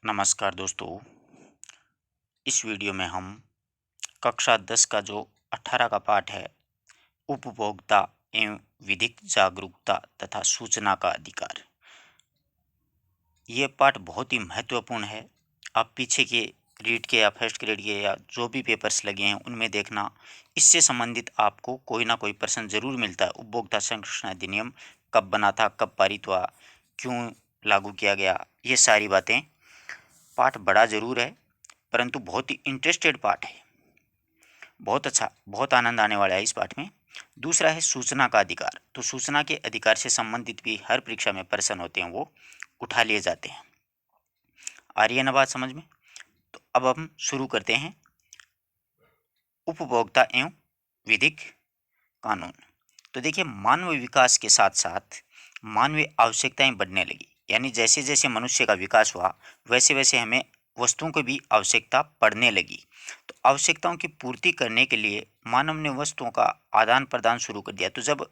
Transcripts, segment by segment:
नमस्कार दोस्तों। इस वीडियो में हम कक्षा 10 का जो 18 का पाठ है, उपभोक्ता एवं विधिक जागरूकता तथा सूचना का अधिकार, ये पाठ बहुत ही महत्वपूर्ण है। आप पीछे के रीड के या फर्स्ट ग्रेड के या जो भी पेपर्स लगे हैं उनमें देखना, इससे संबंधित आपको कोई ना कोई प्रश्न जरूर मिलता है। उपभोक्ता संरक्षण अधिनियम कब बना था, कब पारित हुआ, क्यों लागू किया गया, ये सारी बातें। पाठ बड़ा जरूर है परंतु बहुत ही इंटरेस्टेड पाठ है। बहुत अच्छा, बहुत आनंद आने वाला है इस पाठ में। दूसरा है सूचना का अधिकार। तो सूचना के अधिकार से संबंधित भी हर परीक्षा में प्रश्न होते हैं, वो उठा लिए जाते हैं। आ रही है ना बात समझ में? तो अब हम शुरू करते हैं। उपभोक्ता एवं विधिक कानून। तो देखिए, मानव विकास के साथ साथ मानवीय आवश्यकताएं बढ़ने लगी। यानी जैसे जैसे मनुष्य का विकास हुआ वैसे वैसे हमें वस्तुओं की भी आवश्यकता पड़ने लगी। तो आवश्यकताओं की पूर्ति करने के लिए मानव ने वस्तुओं का आदान प्रदान शुरू कर दिया। तो जब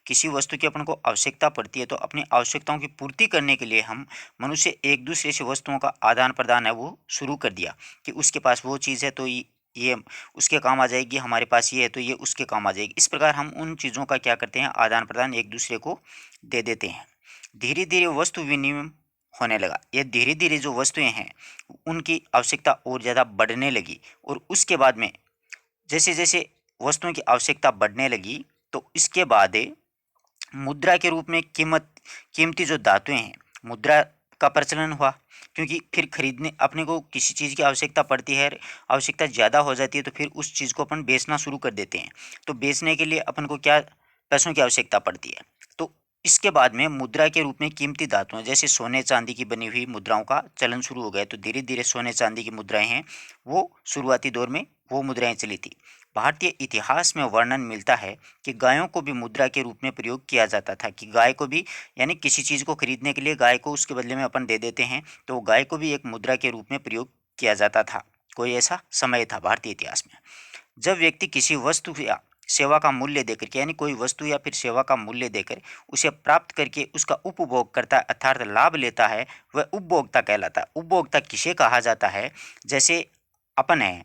किसी वस्तु की अपन को आवश्यकता पड़ती है तो अपनी आवश्यकताओं की पूर्ति करने के लिए हम मनुष्य एक दूसरे से वस्तुओं का आदान प्रदान है वो शुरू कर दिया कि उसके पास वो चीज़ है तो ये उसके काम आ जाएगी, हमारे पास ये है तो ये उसके काम आ जाएगी। इस प्रकार हम उन चीज़ों का क्या करते हैं, आदान प्रदान एक दूसरे को दे देते हैं। धीरे धीरे वस्तु विनिमय होने लगा। ये धीरे धीरे जो वस्तुएं हैं उनकी आवश्यकता और ज़्यादा बढ़ने लगी। और उसके बाद में जैसे जैसे वस्तुओं की आवश्यकता बढ़ने लगी तो इसके बाद मुद्रा के रूप में कीमती जो धातुएं हैं, मुद्रा का प्रचलन हुआ। क्योंकि फिर खरीदने अपने को किसी चीज़ की आवश्यकता पड़ती है, आवश्यकता ज़्यादा हो जाती है तो फिर उस चीज़ को अपन बेचना शुरू कर देते हैं। तो बेचने के लिए अपन को क्या, पैसों की आवश्यकता पड़ती है। तो इसके बाद में मुद्रा के रूप में कीमती धातुएं जैसे सोने चांदी की बनी हुई मुद्राओं का चलन शुरू हो गया। तो धीरे धीरे सोने चांदी की मुद्राएं हैं वो शुरुआती दौर में वो मुद्राएं चली थी। भारतीय इतिहास में वर्णन मिलता है कि गायों को भी मुद्रा के रूप में प्रयोग किया जाता था। कि गाय को भी, यानी किसी चीज़ को खरीदने के लिए गाय को उसके बदले में अपन दे देते हैं तो गाय को भी एक मुद्रा के रूप में प्रयोग किया जाता था। कोई ऐसा समय था भारतीय इतिहास में जब व्यक्ति किसी वस्तु या सेवा का मूल्य देकर के, यानी कोई वस्तु या फिर सेवा का मूल्य देकर उसे प्राप्त करके उसका उपभोग करता है अर्थात लाभ लेता है, वह उपभोक्ता कहलाता है। उपभोक्ता किसे कहा जाता है? जैसे अपन है,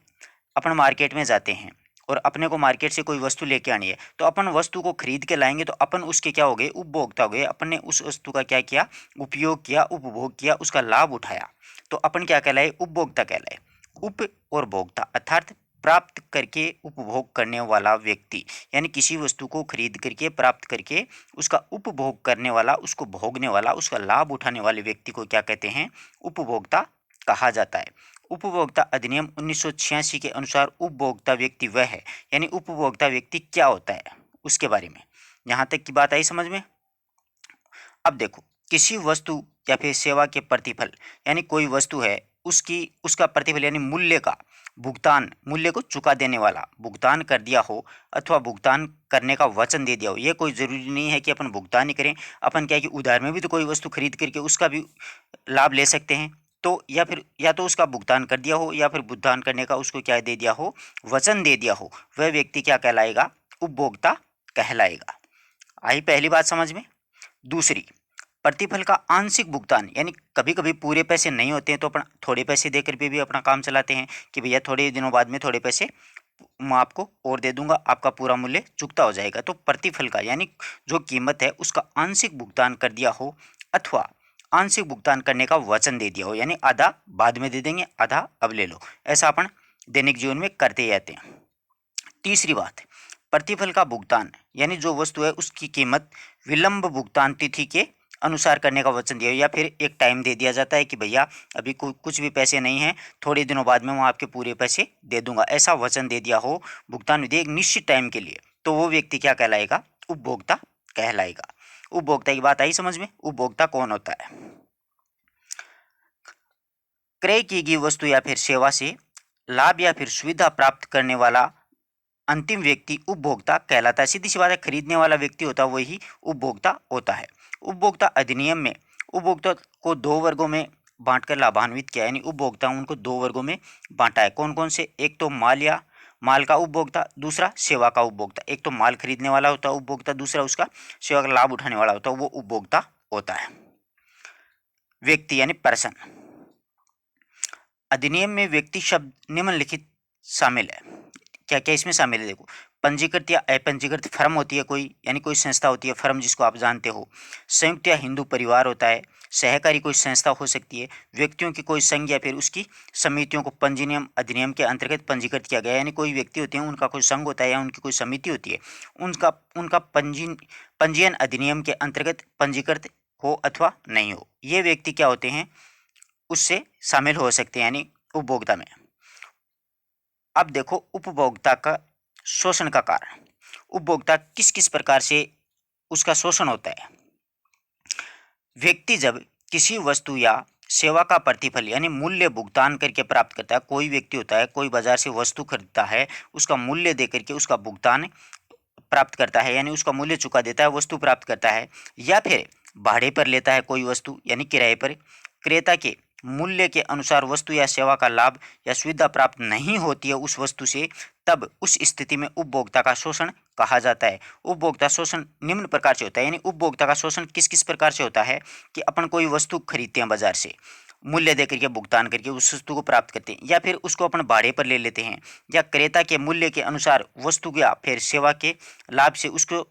अपन मार्केट में जाते हैं और अपने को मार्केट से कोई वस्तु लेके आनी है तो अपन वस्तु को खरीद के लाएंगे तो अपन उसके क्या हो गए, उपभोक्ता हो गए। अपन ने उस वस्तु का क्या किया, उपयोग किया, उपभोग किया, उसका लाभ उठाया। तो अपन क्या कहलाए, उपभोक्ता कहलाए। उप और भोक्ता अर्थात प्राप्त करके उपभोग करने वाला व्यक्ति, यानी किसी वस्तु को खरीद करके प्राप्त करके उसका उपभोग करने वाला, उसको भोगने वाला, उसका लाभ उठाने वाले व्यक्ति को क्या कहते हैं, उपभोक्ता कहा जाता है। उपभोक्ता अधिनियम 1986 के अनुसार उपभोक्ता व्यक्ति वह है, यानी उपभोक्ता व्यक्ति क्या होता है उसके बारे में यहाँ तक की बात आई समझ में। अब देखो, किसी वस्तु या फिर सेवा के प्रतिफल, यानी कोई वस्तु है उसकी उसका प्रतिफल यानी मूल्य का भुगतान, मूल्य को चुका देने वाला, भुगतान कर दिया हो अथवा भुगतान करने का वचन दे दिया हो। ये कोई ज़रूरी नहीं है कि अपन भुगतान ही करें। अपन क्या है कि उधार में भी तो कोई वस्तु खरीद करके उसका भी लाभ ले सकते हैं। तो या फिर या तो उसका भुगतान कर दिया हो या फिर भुगतान करने का उसको क्या दे दिया हो, वचन दे दिया हो, वह व्यक्ति क्या कहलाएगा, उपभोक्ता कहलाएगा। आई पहली बात समझ में। दूसरी, प्रतिफल का आंशिक भुगतान, यानी कभी कभी पूरे पैसे नहीं होते हैं तो अपन थोड़े पैसे देकर भी अपना काम चलाते हैं कि भैया थोड़े दिनों बाद में थोड़े पैसे मैं आपको और दे दूंगा, आपका पूरा मूल्य चुकता हो जाएगा। तो प्रतिफल का यानी जो कीमत है उसका आंशिक भुगतान कर दिया हो अथवा आंशिक भुगतान करने का वचन दे दिया हो, यानी आधा बाद में दे देंगे आधा अब ले लो, ऐसा अपन दैनिक जीवन में करते ही रहते हैं। तीसरी बात, प्रतिफल का भुगतान यानी जो वस्तु है उसकी कीमत विलंब भुगतान तिथि के अनुसार करने का वचन दिया, या फिर एक टाइम दे दिया जाता है कि भैया अभी कुछ भी पैसे नहीं हैं, थोड़े दिनों बाद में मैं आपके पूरे पैसे दे दूंगा, ऐसा वचन दे दिया हो भुगतान विधि एक निश्चित टाइम के लिए, तो वो व्यक्ति क्या कहलाएगा, उपभोक्ता कहलाएगा। उपभोक्ता की बात आई समझ में। उपभोक्ता कौन होता है? क्रय की गई वस्तु या फिर सेवा से लाभ या फिर सुविधा प्राप्त करने वाला अंतिम व्यक्ति उपभोक्ता कहलाता है। सीधी सी बात है, खरीदने वाला व्यक्ति होता है वही उपभोक्ता होता है। उपभोक्ता अधिनियम में उपभोक्ता को दो वर्गों में बांटकर लाभान्वित किया, यानी उपभोक्ता उनको दो वर्गों में बांटा है। कौन कौन से? एक तो माल या माल का उपभोक्ता, दूसरा सेवा का उपभोक्ता। एक तो माल खरीदने वाला होता है उपभोक्ता, दूसरा उसका सेवा का लाभ उठाने वाला होता है, वो उपभोक्ता होता है। व्यक्ति यानी पर्सन। अधिनियम में व्यक्ति शब्द निम्नलिखित शामिल है। क्या क्या इसमें शामिल है? देखो, पंजीकृत या अपंजीकृत फर्म होती है कोई, यानी कोई संस्था होती है, फर्म जिसको आप जानते हो। संयुक्त या हिंदू परिवार होता है। सहकारी कोई संस्था हो सकती है। व्यक्तियों की कोई संघ या फिर उसकी समितियों को पंजीनियम अधिनियम के अंतर्गत पंजीकृत किया गया, यानी कोई व्यक्ति होते हैं, उनका कोई संघ होता है या उनकी कोई समिति होती है, उनका उनका पंजीयन अधिनियम के अंतर्गत पंजीकृत हो अथवा नहीं हो, ये व्यक्ति क्या होते हैं, उससे शामिल हो सकते हैं, यानी उपभोक्ता में। अब देखो, उपभोक्ता का शोषण का कारण। उपभोक्ता किस किस प्रकार से उसका शोषण होता है। व्यक्ति जब किसी वस्तु या सेवा का प्रतिफल यानी मूल्य भुगतान करके प्राप्त करता है, कोई व्यक्ति होता है, कोई बाजार से वस्तु खरीदता है, उसका मूल्य दे करके उसका भुगतान प्राप्त करता है, यानी उसका मूल्य चुका देता है, वस्तु प्राप्त करता है, या फिर भाड़े पर लेता है कोई वस्तु यानी किराए पर, क्रेता के मूल्य के अनुसार वस्तु या सेवा का लाभ या सुविधा प्राप्त नहीं होती है उस वस्तु से, तब उस स्थिति में उपभोक्ता का शोषण कहा जाता है। उपभोक्ता शोषण निम्न प्रकार से होता है, यानी उपभोक्ता का शोषण किस किस प्रकार से होता है कि अपन कोई वस्तु खरीदते हैं बाजार से, मूल्य देकर के भुगतान करके उस वस्तु को प्राप्त करते हैं, या फिर उसको अपन भाड़े पर ले लेते हैं, या क्रेता के मूल्य के अनुसार वस्तु या फिर सेवा के लाभ से उसको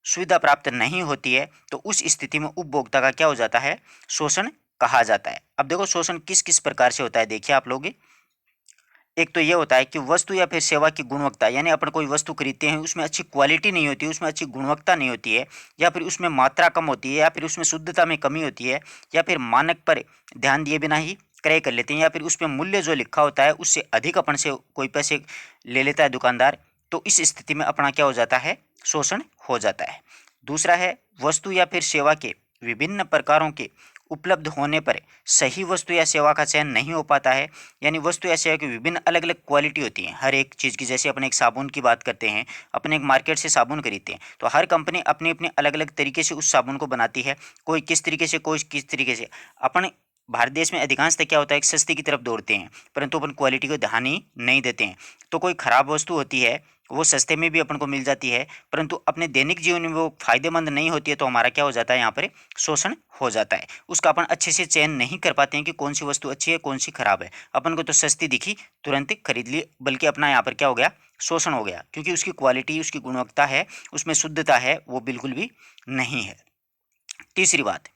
सुविधा प्राप्त नहीं होती है, तो उस स्थिति में उपभोक्ता का क्या हो जाता है, शोषण कहा जाता है। अब देखो, शोषण किस किस प्रकार से होता है, देखिए आप लोग। एक तो ये होता है कि वस्तु या फिर सेवा की गुणवत्ता, यानी अपन कोई वस्तु खरीदते हैं, उसमें अच्छी क्वालिटी नहीं होती, उसमें अच्छी गुणवत्ता नहीं होती है, या फिर उसमें मात्रा कम होती है, या फिर उसमें शुद्धता में कमी होती है, या फिर मानक पर ध्यान दिए बिना ही क्रय कर लेते हैं, या फिर उसमें मूल्य जो लिखा होता है उससे अधिक अपन से कोई पैसे ले लेता है दुकानदार, तो इस स्थिति में अपना क्या हो जाता है, शोषण हो जाता है। दूसरा है, वस्तु या फिर सेवा के विभिन्न प्रकारों के उपलब्ध होने पर सही वस्तु या सेवा का चयन नहीं हो पाता है, यानी वस्तु या सेवा की विभिन्न अलग अलग क्वालिटी होती है हर एक चीज़ की। जैसे अपन एक साबुन की बात करते हैं, अपन एक मार्केट से साबुन खरीदते हैं, तो हर कंपनी अपने अपने अलग अलग तरीके से उस साबुन को बनाती है, कोई किस तरीके से, कोई किस तरीके से। अपन भारत देश में अधिकांशतः क्या होता है, एक सस्ती की तरफ दौड़ते हैं, परंतु अपन क्वालिटी को ध्यान ही नहीं देते हैं। तो कोई खराब वस्तु होती है, वो सस्ते में भी अपन को मिल जाती है, परंतु अपने दैनिक जीवन में वो फायदेमंद नहीं होती है, तो हमारा क्या हो जाता है, यहाँ पर शोषण हो जाता है। उसका अपन अच्छे से चयन नहीं कर पाते हैं कि कौन सी वस्तु अच्छी है, कौन सी खराब है। अपन को तो सस्ती दिखी, तुरंत खरीद ली, बल्कि अपना यहाँ पर क्या हो गया, शोषण हो गया, क्योंकि उसकी क्वालिटी, उसकी गुणवत्ता है, उसमें शुद्धता है, वो बिल्कुल भी नहीं है। तीसरी बात,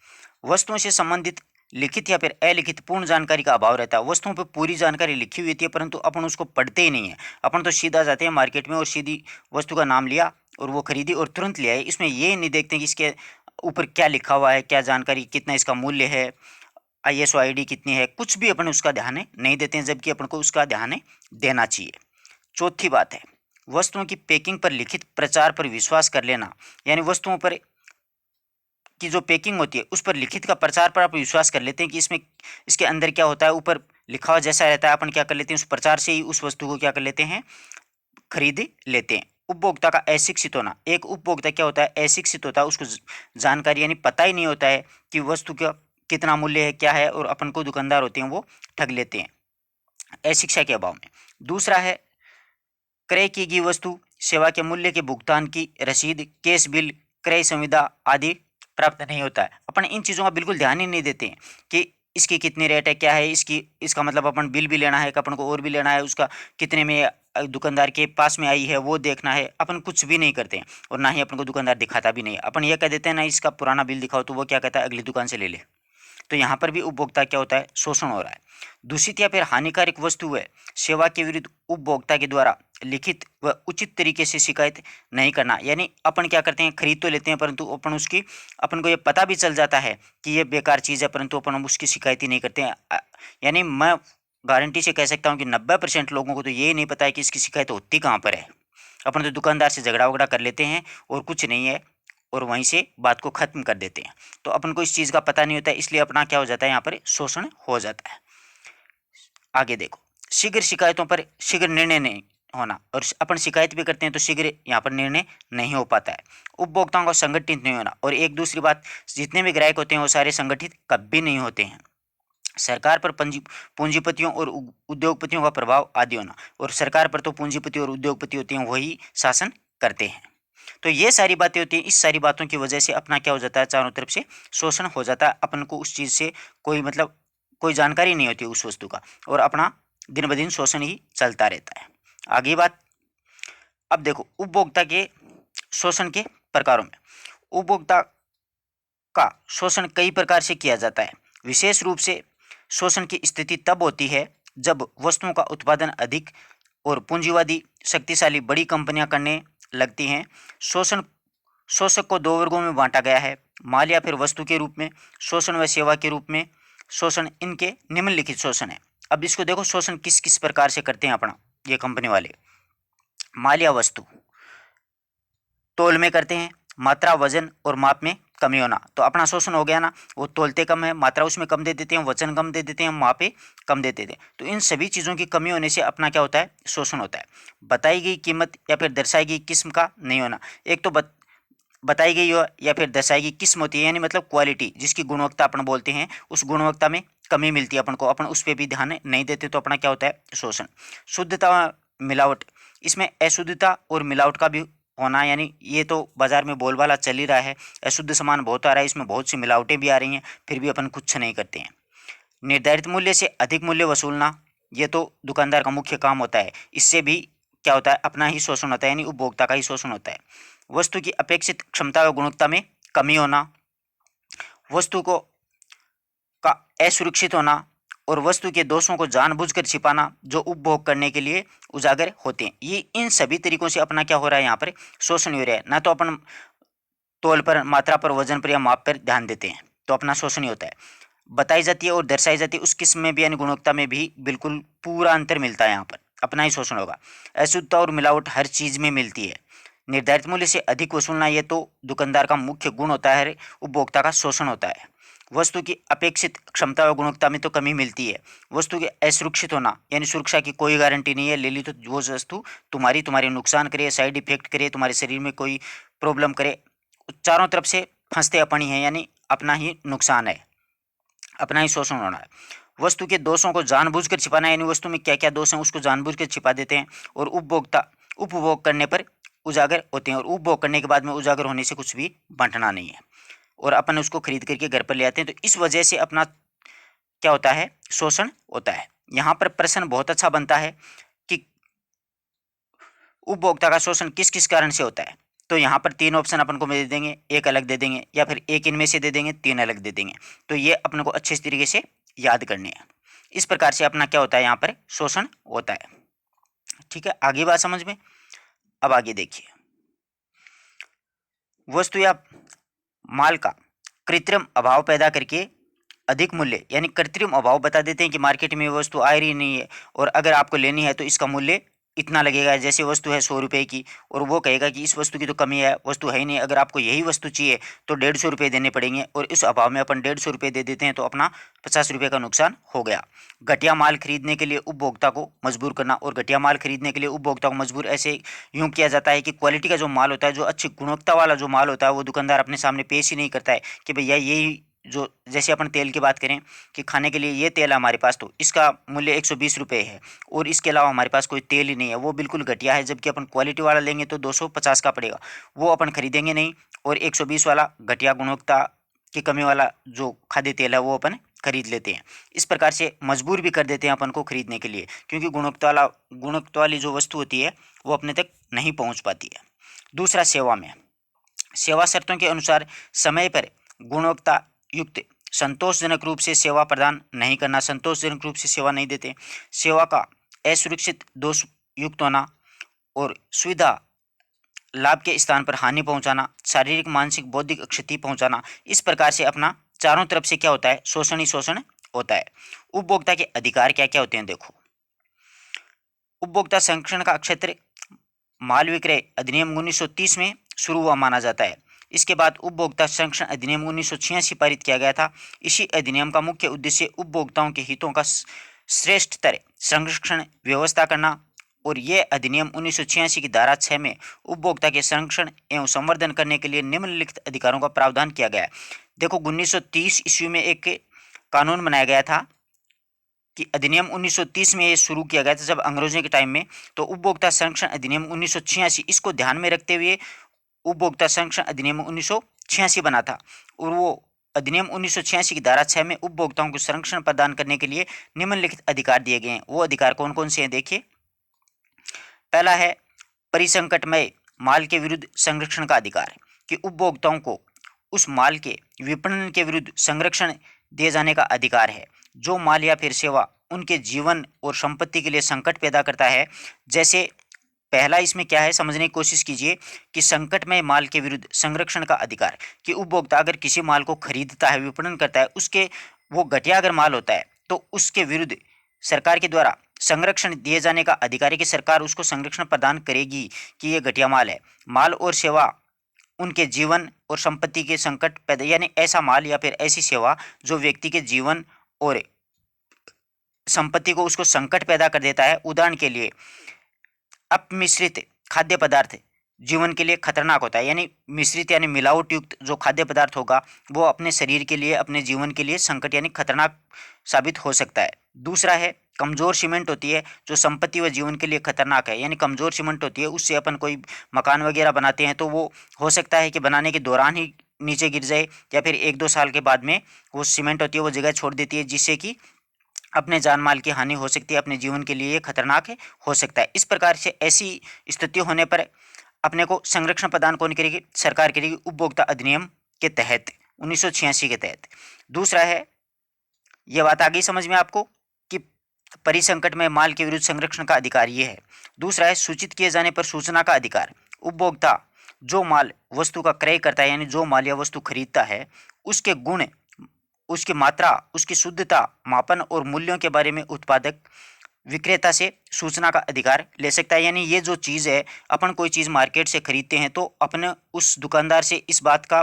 वस्तुओं से संबंधित लिखित या फिर अलिखित पूर्ण जानकारी का अभाव रहता है। वस्तुओं पर पूरी जानकारी लिखी हुई होती है, परंतु अपन उसको पढ़ते ही नहीं है। अपन तो सीधा जाते हैं मार्केट में और सीधी वस्तु का नाम लिया और वो खरीदी और तुरंत ले आए। इसमें ये नहीं देखते कि इसके ऊपर क्या लिखा हुआ है, क्या जानकारी, कितना इसका मूल्य है, ISO ID कितनी है, कुछ भी अपन उसका ध्यान नहीं देते हैं, जबकि अपन को उसका ध्यान देना चाहिए। चौथी बात है, वस्तुओं की पैकिंग पर लिखित प्रचार पर विश्वास कर लेना, यानी वस्तुओं पर की जो पैकिंग होती है उस पर लिखित का प्रचार पर आप विश्वास कर लेते हैं कि इसमें, इसके अंदर क्या होता है, ऊपर लिखा हुआ जैसा रहता है, अपन क्या कर लेते हैं, उस प्रचार से ही उस वस्तु को क्या कर लेते हैं, खरीद लेते हैं। उपभोक्ता का अशिक्षित होना, एक उपभोक्ता क्या होता है, अशिक्षित होता है, उसको जानकारी यानी पता ही नहीं होता है कि वस्तु का कितना मूल्य है, क्या है, और अपन को दुकानदार होते हैं वो ठग लेते हैं अशिक्षा के अभाव में। दूसरा है, क्रय की गई वस्तु सेवा के मूल्य के भुगतान की रसीद, कैश बिल, क्रय संविदा आदि प्राप्त नहीं होता है। अपन इन चीज़ों का बिल्कुल ध्यान ही नहीं देते हैं कि इसकी कितनी रेट है, क्या है इसकी, इसका मतलब अपन बिल भी लेना है, कि अपन को और भी लेना है, उसका कितने में दुकानदार के पास में आई है वो देखना है। अपन कुछ भी नहीं करते हैं, और ना ही अपन को दुकानदार दिखाता भी नहीं है। अपन ये कह देते हैं ना, इसका पुराना बिल दिखाओ, तो वो क्या कहता है, अगली दुकान से ले ले। तो यहाँ पर भी उपभोक्ता क्या होता है, शोषण हो रहा है। दूषित या फिर हानिकारक वस्तु है सेवा के विरुद्ध उपभोक्ता के द्वारा लिखित व उचित तरीके से शिकायत नहीं करना, यानी अपन क्या करते हैं, खरीद तो लेते हैं, परंतु अपन उसकी, अपन को ये पता भी चल जाता है कि ये बेकार चीज़ है, परंतु अपन उसकी शिकायत ही नहीं करते हैं। यानी मैं गारंटी से कह सकता हूँ कि 90% लोगों को तो ये नहीं पता है कि इसकी शिकायत होती कहाँ पर है। अपन तो दुकानदार से झगड़ा वगड़ा कर लेते हैं और कुछ नहीं है, और वहीं से बात को ख़त्म कर देते हैं। तो अपन को इस चीज़ का पता नहीं होता है, इसलिए अपना क्या हो जाता है, यहाँ पर शोषण हो जाता है। आगे देखो, शीघ्र शिकायतों पर शीघ्र निर्णय नहीं होना, और अपन शिकायत भी करते हैं तो शीघ्र यहाँ पर निर्णय नहीं हो पाता है। उपभोक्ताओं का संगठित नहीं होना, और एक दूसरी बात, जितने भी ग्राहक होते हैं वो सारे संगठित कभी नहीं होते हैं। सरकार पर पूंजीपतियों और उद्योगपतियों का प्रभाव आदि होना, और सरकार पर तो पूंजीपति और उद्योगपति होते हैं, वही शासन करते हैं। तो ये सारी बातें होती हैं, इस सारी बातों की वजह से अपना क्या हो जाता है, चारों तरफ से शोषण हो जाता है। अपन को उस चीज़ से कोई मतलब कोई जानकारी नहीं होती उस वस्तु का, और अपना दिन ब दिन शोषण ही चलता रहता है। आगे बात, अब देखो उपभोक्ता के शोषण के प्रकारों में, उपभोक्ता का शोषण कई प्रकार से किया जाता है। विशेष रूप से शोषण की स्थिति तब होती है जब वस्तुओं का उत्पादन अधिक और पूंजीवादी शक्तिशाली बड़ी कंपनियां करने लगती हैं। शोषण शोषक को दो वर्गों में बांटा गया है, माल या फिर वस्तु के रूप में, शोषण व सेवा के रूप में शोषण। इनके निम्नलिखित शोषण है। अब इसको देखो शोषण किस किस प्रकार से करते हैं अपना ये कंपनी वाले। माल या वस्तु तोल में करते हैं, मात्रा वजन और माप में कमी होना, तो अपना शोषण हो गया ना। वो तोलते कम है, मात्रा उसमें कम दे देते हैं, वजन कम दे देते हैं, मापे कम दे देते हैं, तो इन सभी चीज़ों की कमी होने से अपना क्या होता है, शोषण होता है। बताई गई कीमत या फिर दर्शाई गई किस्म का नहीं होना। एक तो बताई गई हो या फिर दर्शाई गई किस्म होती है, यानी मतलब क्वालिटी, जिसकी गुणवत्ता अपन बोलते हैं, उस गुणवत्ता में कमी मिलती है अपन को, अपन उस पर भी ध्यान नहीं देते, तो अपना क्या होता है, शोषण। शुद्धता मिलावट, इसमें अशुद्धता और मिलावट का भी होना, यानी ये तो बाजार में बोलबाला चल ही रहा है, अशुद्ध सामान बहुत आ रहा है, इसमें बहुत सी मिलावटें भी आ रही हैं, फिर भी अपन कुछ नहीं करते हैं। निर्धारित मूल्य से अधिक मूल्य वसूलना, ये तो दुकानदार का मुख्य काम होता है, इससे भी क्या होता है, अपना ही शोषण होता है, यानी उपभोक्ता का ही शोषण होता है। वस्तु की अपेक्षित क्षमता व गुणवत्ता में कमी होना, वस्तु को का असुरक्षित होना, और वस्तु के दोषों को जानबूझकर छिपाना जो उपभोग करने के लिए उजागर होते हैं। ये इन सभी तरीकों से अपना क्या हो रहा है, यहाँ पर शोषण हो रहा है। ना तो अपन तौल पर, मात्रा पर, वजन पर या माप पर ध्यान देते हैं, तो अपना शोषण ही होता है। बताई जाती है और दर्शाई जाती है उस किस्म में भी, यानी गुणवत्ता में भी बिल्कुल पूरा अंतर मिलता है, यहाँ पर अपना ही शोषण होगा। अशुद्धता और मिलावट हर चीज़ में मिलती है। निर्धारित मूल्य से अधिक वसूलना, ये तो दुकानदार का मुख्य गुण होता है, उपभोक्ता का शोषण होता है। वस्तु की अपेक्षित क्षमता व गुणवत्ता में तो कमी मिलती है। वस्तु के असुरक्षित होना, यानी सुरक्षा की कोई गारंटी नहीं है, ले ली तो वो वस्तु तुम्हारे नुकसान करे, साइड इफेक्ट करे, तुम्हारे शरीर में कोई प्रॉब्लम करे, चारों तरफ से फंसते अपन ही हैं, यानी अपना ही नुकसान है, अपना ही शोषण होना है। वस्तु के दोषों को जानबूझकर छिपाना, यानी वस्तु में क्या क्या दोष हैं उसको जानबूझकर छिपा देते हैं, और उपभोक्ता उपभोग करने पर उजागर होते हैं, और उपभोग करने के बाद में उजागर होने से कुछ भी बंटना नहीं है, और अपन उसको खरीद करके घर पर ले आते हैं, तो इस वजह से अपना क्या होता है, शोषण होता है। यहाँ पर प्रश्न बहुत अच्छा बनता है कि उपभोक्ता का शोषण किस किस कारण से होता है, तो यहाँ पर तीन ऑप्शन अपन को दे देंगे, एक अलग दे देंगे, या फिर एक इनमें से दे देंगे, तीन अलग दे देंगे, तो ये अपन को अच्छे तरीके से याद करने हैं। इस प्रकार से अपना क्या होता है, यहाँ पर शोषण होता है। ठीक है, आगे बात समझ में। अब आगे देखिए, वस्तु या माल का कृत्रिम अभाव पैदा करके अधिक मूल्य, यानी कृत्रिम अभाव बता देते हैं कि मार्केट में वस्तु आ रही नहीं है, और अगर आपको लेनी है तो इसका मूल्य इतना लगेगा। जैसे वस्तु है 100 रुपये की, और वो कहेगा कि इस वस्तु की तो कमी है, वस्तु है ही नहीं, अगर आपको यही वस्तु चाहिए तो 150 रुपये देने पड़ेंगे, और इस अभाव में अपन 150 रुपये दे देते हैं, तो अपना 50 रुपये का नुकसान हो गया। घटिया माल खरीदने के लिए उपभोक्ता को मजबूर करना, और घटिया माल खरीदने के लिए उपभोक्ता को मजबूर ऐसे यूँ किया जाता है कि क्वालिटी का जो माल होता है, जो अच्छी गुणवत्ता वाला जो माल होता है, वो दुकानदार अपने सामने पेश ही नहीं करता है कि भैया यही जो, जैसे अपन तेल की बात करें कि खाने के लिए ये तेल है हमारे पास, तो इसका मूल्य 120 रुपये है, और इसके अलावा हमारे पास कोई तेल ही नहीं है, वो बिल्कुल घटिया है। जबकि अपन क्वालिटी वाला लेंगे तो 250 का पड़ेगा, वो अपन खरीदेंगे नहीं, और 120 वाला घटिया गुणवत्ता की कमी वाला जो खाद्य तेल है वो अपन खरीद लेते हैं। इस प्रकार से मजबूर भी कर देते हैं अपन को खरीदने के लिए, क्योंकि गुणवत्ता वाली जो वस्तु होती है वो अपने तक नहीं पहुंच पाती है। दूसरा, सेवा में, सेवा शर्तों के अनुसार समय पर गुणवत्ता युक्त संतोषजनक रूप से सेवा प्रदान नहीं करना, संतोषजनक रूप से सेवा नहीं देते, सेवा का असुरक्षित दोष युक्त होना, और सुविधा लाभ के स्थान पर हानि पहुंचाना, शारीरिक मानसिक बौद्धिक क्षति पहुंचाना। इस प्रकार से अपना चारों तरफ से क्या होता है, शोषण ही शोषण होता है। उपभोक्ता के अधिकार क्या क्या होते हैं, देखो। उपभोक्ता संरक्षण का क्षेत्र माल विक्रय अधिनियम 1930 में शुरू हुआ माना जाता है। इसके बाद उपभोक्ता संरक्षण अधिनियम 1986 पारित किया गया था। इसी अधिनियम का मुख्य उद्देश्य उपभोक्ताओं के हितों का श्रेष्ठतर संरक्षण व्यवस्था करना, और ये अधिनियम 1986 की धारा 6 में उपभोक्ता के संरक्षण एवं संवर्धन करने के लिए निम्नलिखित अधिकारों का प्रावधान किया गया है। देखो 1930 ईस्वी में एक कानून बनाया गया था कि अधिनियम 1930 में ये शुरू किया गया था जब अंग्रेजों के टाइम में, तो उपभोक्ता संरक्षण अधिनियम 1986 इसको ध्यान में रखते हुए उपभोक्ता संरक्षण अधिनियम 1986 बना था, और वो अधिनियम 1986 की धारा 6 में उपभोक्ताओं को संरक्षण प्रदान करने के लिए निम्नलिखित अधिकार दिए गए हैं। वो अधिकार कौन कौन से हैं देखिए। पहला है परिसंकटमय माल के विरुद्ध संरक्षण का अधिकार, कि उपभोक्ताओं को उस माल के विपणन के विरुद्ध संरक्षण दिए जाने का अधिकार है जो माल या फिर सेवा उनके जीवन और संपत्ति के लिए संकट पैदा करता है। जैसे पहला इसमें क्या है समझने की कोशिश कीजिए कि संकटमय माल के विरुद्ध संरक्षण का अधिकार, कि उपभोक्ता अगर किसी माल को खरीदता है, विपणन करता है, उसके वो घटिया अगर माल होता है तो उसके विरुद्ध सरकार के द्वारा संरक्षण दिए जाने का अधिकार है कि सरकार उसको संरक्षण प्रदान करेगी कि ये घटिया माल है। माल और सेवा उनके जीवन और संपत्ति के संकट पैदा, यानी ऐसा माल या फिर ऐसी सेवा जो व्यक्ति के जीवन और संपत्ति को उसको संकट पैदा कर देता है। उदाहरण के लिए अपमिश्रित खाद्य पदार्थ जीवन के लिए खतरनाक होता है, यानी मिश्रित यानी मिलावट युक्त जो खाद्य पदार्थ होगा वो अपने शरीर के लिए, अपने जीवन के लिए संकट यानी खतरनाक साबित हो सकता है। दूसरा है कमजोर सीमेंट होती है जो संपत्ति व जीवन के लिए खतरनाक है, यानी कमजोर सीमेंट होती है, उससे अपन कोई मकान वगैरह बनाते हैं तो वो हो सकता है कि बनाने के दौरान ही नीचे गिर जाए या फिर 1-2 साल के बाद में वो सीमेंट होती है वो जगह छोड़ देती है, जिससे कि अपने जान माल की हानि हो सकती है, अपने जीवन के लिए खतरनाक है हो सकता है। इस प्रकार से ऐसी स्थिति होने पर अपने को संरक्षण प्रदान कौन करेगी? सरकार करेगी, उपभोक्ता अधिनियम के तहत 1986 के तहत। दूसरा है, यह बात आ गई समझ में आपको कि परिसंकट में माल के विरुद्ध संरक्षण का अधिकार ये है। दूसरा है सूचित किए जाने पर सूचना का अधिकार। उपभोक्ता जो माल वस्तु का क्रय करता है, यानी जो माल या वस्तु खरीदता है, उसके गुण, उसकी मात्रा, उसकी शुद्धता, मापन और मूल्यों के बारे में उत्पादक विक्रेता से सूचना का अधिकार ले सकता है। यानी ये जो चीज़ है, अपन कोई चीज़ मार्केट से खरीदते हैं तो अपने उस दुकानदार से इस बात का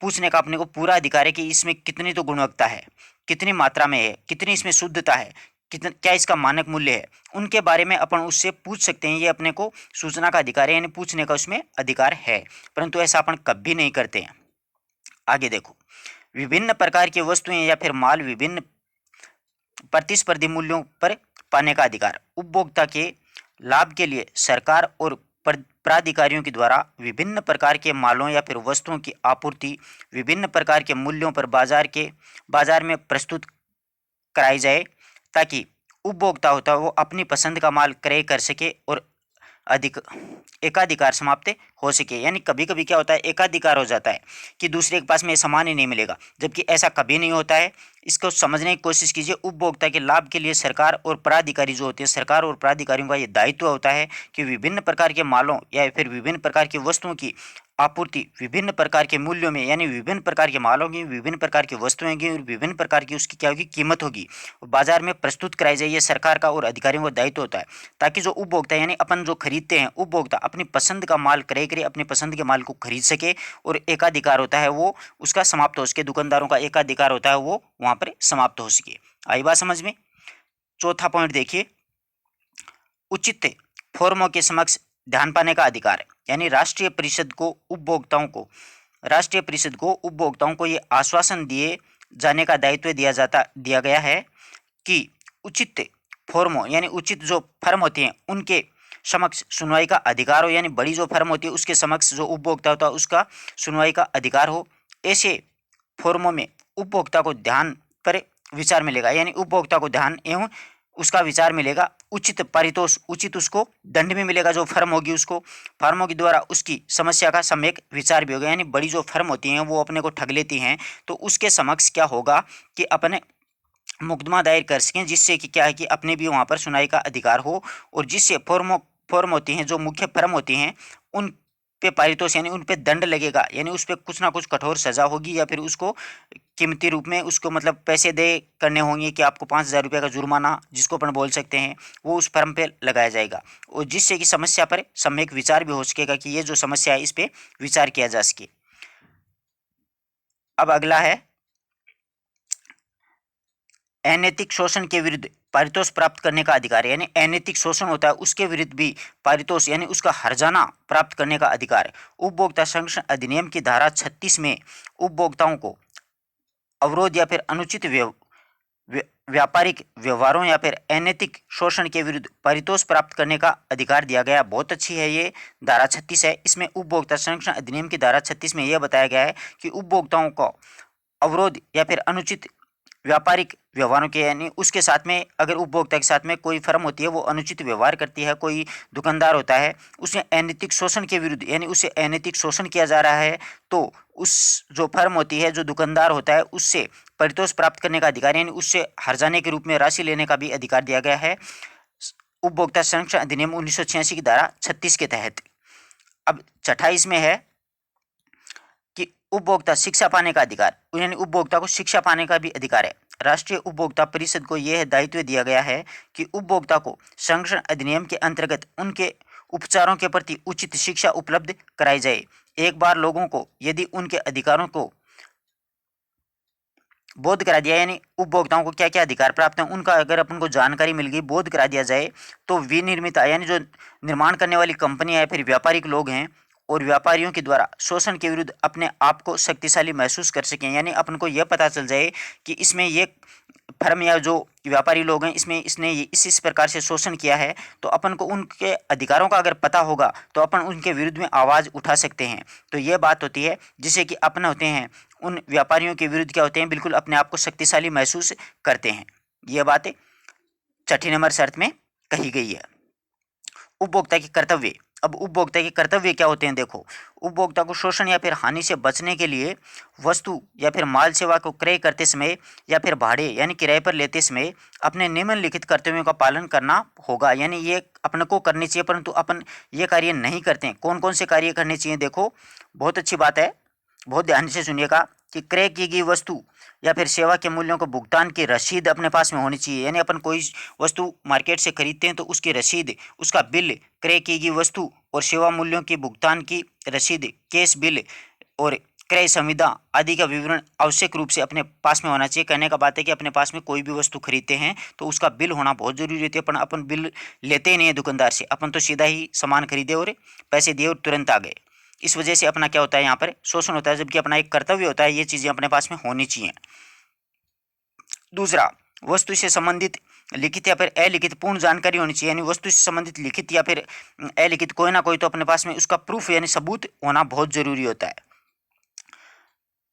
पूछने का अपने को पूरा अधिकार है कि इसमें कितनी तो गुणवत्ता है, कितनी मात्रा में है, कितनी इसमें शुद्धता है, कितना क्या इसका मानक मूल्य है, उनके बारे में अपन उससे पूछ सकते हैं। ये अपने को सूचना का अधिकार है, यानी पूछने का उसमें अधिकार है, परंतु ऐसा अपन कभी नहीं करते हैं। आगे देखो, विभिन्न प्रकार की वस्तुएं या फिर माल विभिन्न प्रतिस्पर्धी मूल्यों पर पाने का अधिकार। उपभोक्ता के लाभ के लिए सरकार और प्राधिकारियों के द्वारा विभिन्न प्रकार के मालों या फिर वस्तुओं की आपूर्ति विभिन्न प्रकार के मूल्यों पर बाजार में प्रस्तुत कराई जाए, ताकि उपभोक्ता होता है वो अपनी पसंद का माल क्रय कर सके और अधिक एकाधिकार समाप्त हो सके। यानी कभी कभी क्या होता है, एकाधिकार हो जाता है कि दूसरे के पास में सामान ही नहीं मिलेगा, जबकि ऐसा कभी नहीं होता है। इसको समझने की कोशिश कीजिए। उपभोक्ता के लाभ के लिए सरकार और प्राधिकारी जो होते हैं, सरकार और प्राधिकारियों का ये दायित्व होता है कि विभिन्न प्रकार के मालों या फिर विभिन्न प्रकार की वस्तुओं की आपूर्ति विभिन्न प्रकार के मूल्यों में, यानी विभिन्न प्रकार के मालों की, विभिन्न प्रकार की वस्तुएं की और विभिन्न प्रकार की उसकी क्या होगी, कीमत होगी, बाजार में प्रस्तुत कराई जाए। ये सरकार का और अधिकारियों का दायित्व होता है, ताकि जो उपभोक्ता यानी अपन जो खरीदते हैं, उपभोक्ता अपनी पसंद का माल क्रय करे, अपनी पसंद के माल को खरीद सके और एकाधिकार होता है वो उसका समाप्त हो सके, दुकानदारों का एकाधिकार होता है वो वहाँ पर समाप्त हो सके। आई बात समझ में। चौथा पॉइंट देखिए, उचित फॉर्मों के समक्ष ध्यान पाने का अधिकार है। यानी राष्ट्रीय परिषद को उपभोक्ताओं को ये आश्वासन दिए जाने का दायित्व दिया गया है कि उचित फॉर्मों यानी उचित जो फर्म होती हैं उनके समक्ष सुनवाई का अधिकार हो, यानी बड़ी जो फर्म होती है उसके समक्ष जो उपभोक्ता होता है उसका सुनवाई का अधिकार हो। ऐसे फॉर्मों में उपभोक्ता को ध्यान पर विचार मिलेगा, यानी उपभोक्ता को ध्यान एवं उसका विचार मिलेगा। उचित पारितोष, उचित उसको दंड भी मिलेगा जो फर्म होगी उसको। फर्मों के द्वारा उसकी समस्या का सम्यक विचार भी होगा, यानी बड़ी जो फर्म होती हैं वो अपने को ठग लेती हैं तो उसके समक्ष क्या होगा कि अपने मुकदमा दायर कर सकें, जिससे कि क्या है कि अपने भी वहाँ पर सुनवाई का अधिकार हो, और जिससे फर्म होती हैं जो मुख्य फर्म होती हैं उन पे पारितोष यानी उन पे दंड लगेगा, यानी उस पर कुछ ना कुछ कठोर सजा होगी, या फिर उसको कीमती रूप में उसको मतलब पैसे दे करने होंगे कि आपको 5,000 रुपये का जुर्माना, जिसको अपन बोल सकते हैं, वो उस फर्म पे लगाया जाएगा, और जिससे कि समस्या पर सम्यक विचार भी हो सकेगा कि ये जो समस्या है इस पर विचार किया जा सके। अब अगला है अनैतिक शोषण के विरुद्ध पारितोष प्राप्त करने का अधिकार है। यानी अनैतिक शोषण होता है उसके विरुद्ध भी पारितोष यानी उसका हर्जाना प्राप्त करने का अधिकार है। उपभोक्ता संरक्षण अधिनियम की धारा 36 में उपभोक्ताओं को अवरोध या फिर अनुचित व्यापारिक व्यवहारों या फिर अनैतिक शोषण के विरुद्ध पारितोष प्राप्त करने का अधिकार दिया गया। बहुत अच्छी है ये धारा 36 है। इसमें उपभोक्ता संरक्षण अधिनियम की धारा 36 में यह बताया गया है कि उपभोक्ताओं को अवरोध या फिर अनुचित व्यापारिक व्यवहारों के, यानी उसके साथ में अगर उपभोक्ता के साथ में कोई फर्म होती है वो अनुचित व्यवहार करती है, कोई दुकानदार होता है उसे अनैतिक शोषण के विरुद्ध, यानी उसे अनैतिक शोषण किया जा रहा है, तो उस जो फर्म होती है, जो दुकानदार होता है, उससे परितोष प्राप्त करने का अधिकार, यानी उससे हर्जाने के रूप में राशि लेने का भी अधिकार दिया गया है उपभोक्ता संरक्षण अधिनियम 1986 की धारा 36 के तहत। अब 28 में है कि उपभोक्ता शिक्षा पाने का अधिकार, यानी उपभोक्ता को शिक्षा पाने का भी अधिकार है। राष्ट्रीय उपभोक्ता परिषद को यह दायित्व दिया गया है कि उपभोक्ता को संरक्षण अधिनियम के अंतर्गत उनके उपचारों के प्रति उचित शिक्षा उपलब्ध कराई जाए। एक बार लोगों को यदि उनके अधिकारों को बोध करा दिया, यानी उपभोक्ताओं को क्या क्या अधिकार प्राप्त हैं उनका अगर अपन को जानकारी मिल गई, बोध करा दिया जाए, तो विनिर्मिता यानी जो निर्माण करने वाली कंपनियां या फिर व्यापारिक लोग हैं और व्यापारियों के द्वारा शोषण के विरुद्ध अपने आप को शक्तिशाली महसूस कर सकें, यानी अपन को यह पता चल जाए कि इसमें ये फर्म या जो व्यापारी लोग हैं इसमें इसने इस प्रकार से शोषण किया है, तो अपन को उनके अधिकारों का अगर पता होगा तो अपन उनके विरुद्ध में आवाज़ उठा सकते हैं। तो यह बात होती है जिससे कि अपन होते हैं उन व्यापारियों के विरुद्ध क्या होते हैं, बिल्कुल अपने आप को शक्तिशाली महसूस करते हैं। यह बात छठी नंबर शर्त में कही गई है। उपभोक्ता के कर्तव्य। अब उपभोक्ता के कर्तव्य क्या होते हैं, देखो, उपभोक्ता को शोषण या फिर हानि से बचने के लिए वस्तु या फिर माल सेवा को क्रय करते समय या फिर भाड़े यानी किराए पर लेते समय अपने निम्नलिखित कर्तव्यों का पालन करना होगा, यानी ये अपन को करनी चाहिए, परंतु अपन ये कार्य नहीं करते हैं। कौन कौन से कार्य करने चाहिए, देखो बहुत अच्छी बात है, बहुत ध्यान से सुनिएगा कि क्रय की गई वस्तु या फिर सेवा के मूल्यों को भुगतान की रसीद अपने पास में होनी चाहिए, यानी अपन कोई वस्तु मार्केट से खरीदते हैं तो उसकी रसीद, उसका बिल, क्रय की गई वस्तु और सेवा मूल्यों की भुगतान की रसीद, कैश बिल और क्रय संविदा आदि का विवरण आवश्यक रूप से अपने पास में होना चाहिए। कहने का बात है कि अपने पास में कोई भी वस्तु खरीदते हैं तो उसका बिल होना बहुत जरूरी होती है। अपन बिल लेते ही नहीं है दुकानदार से, अपन तो सीधा ही सामान खरीदे और पैसे दिए और तुरंत आ गए। इस वजह से अपना क्या होता है, यहाँ पर शोषण होता है, जबकि अपना एक कर्तव्य होता है, ये चीज़ें अपने पास में होनी चाहिए। दूसरा, वस्तु से संबंधित लिखित या फिर अलिखित पूर्ण जानकारी होनी चाहिए, यानी वस्तु से संबंधित लिखित या फिर अलिखित कोई ना कोई तो अपने पास में उसका प्रूफ यानी सबूत होना बहुत जरूरी होता है।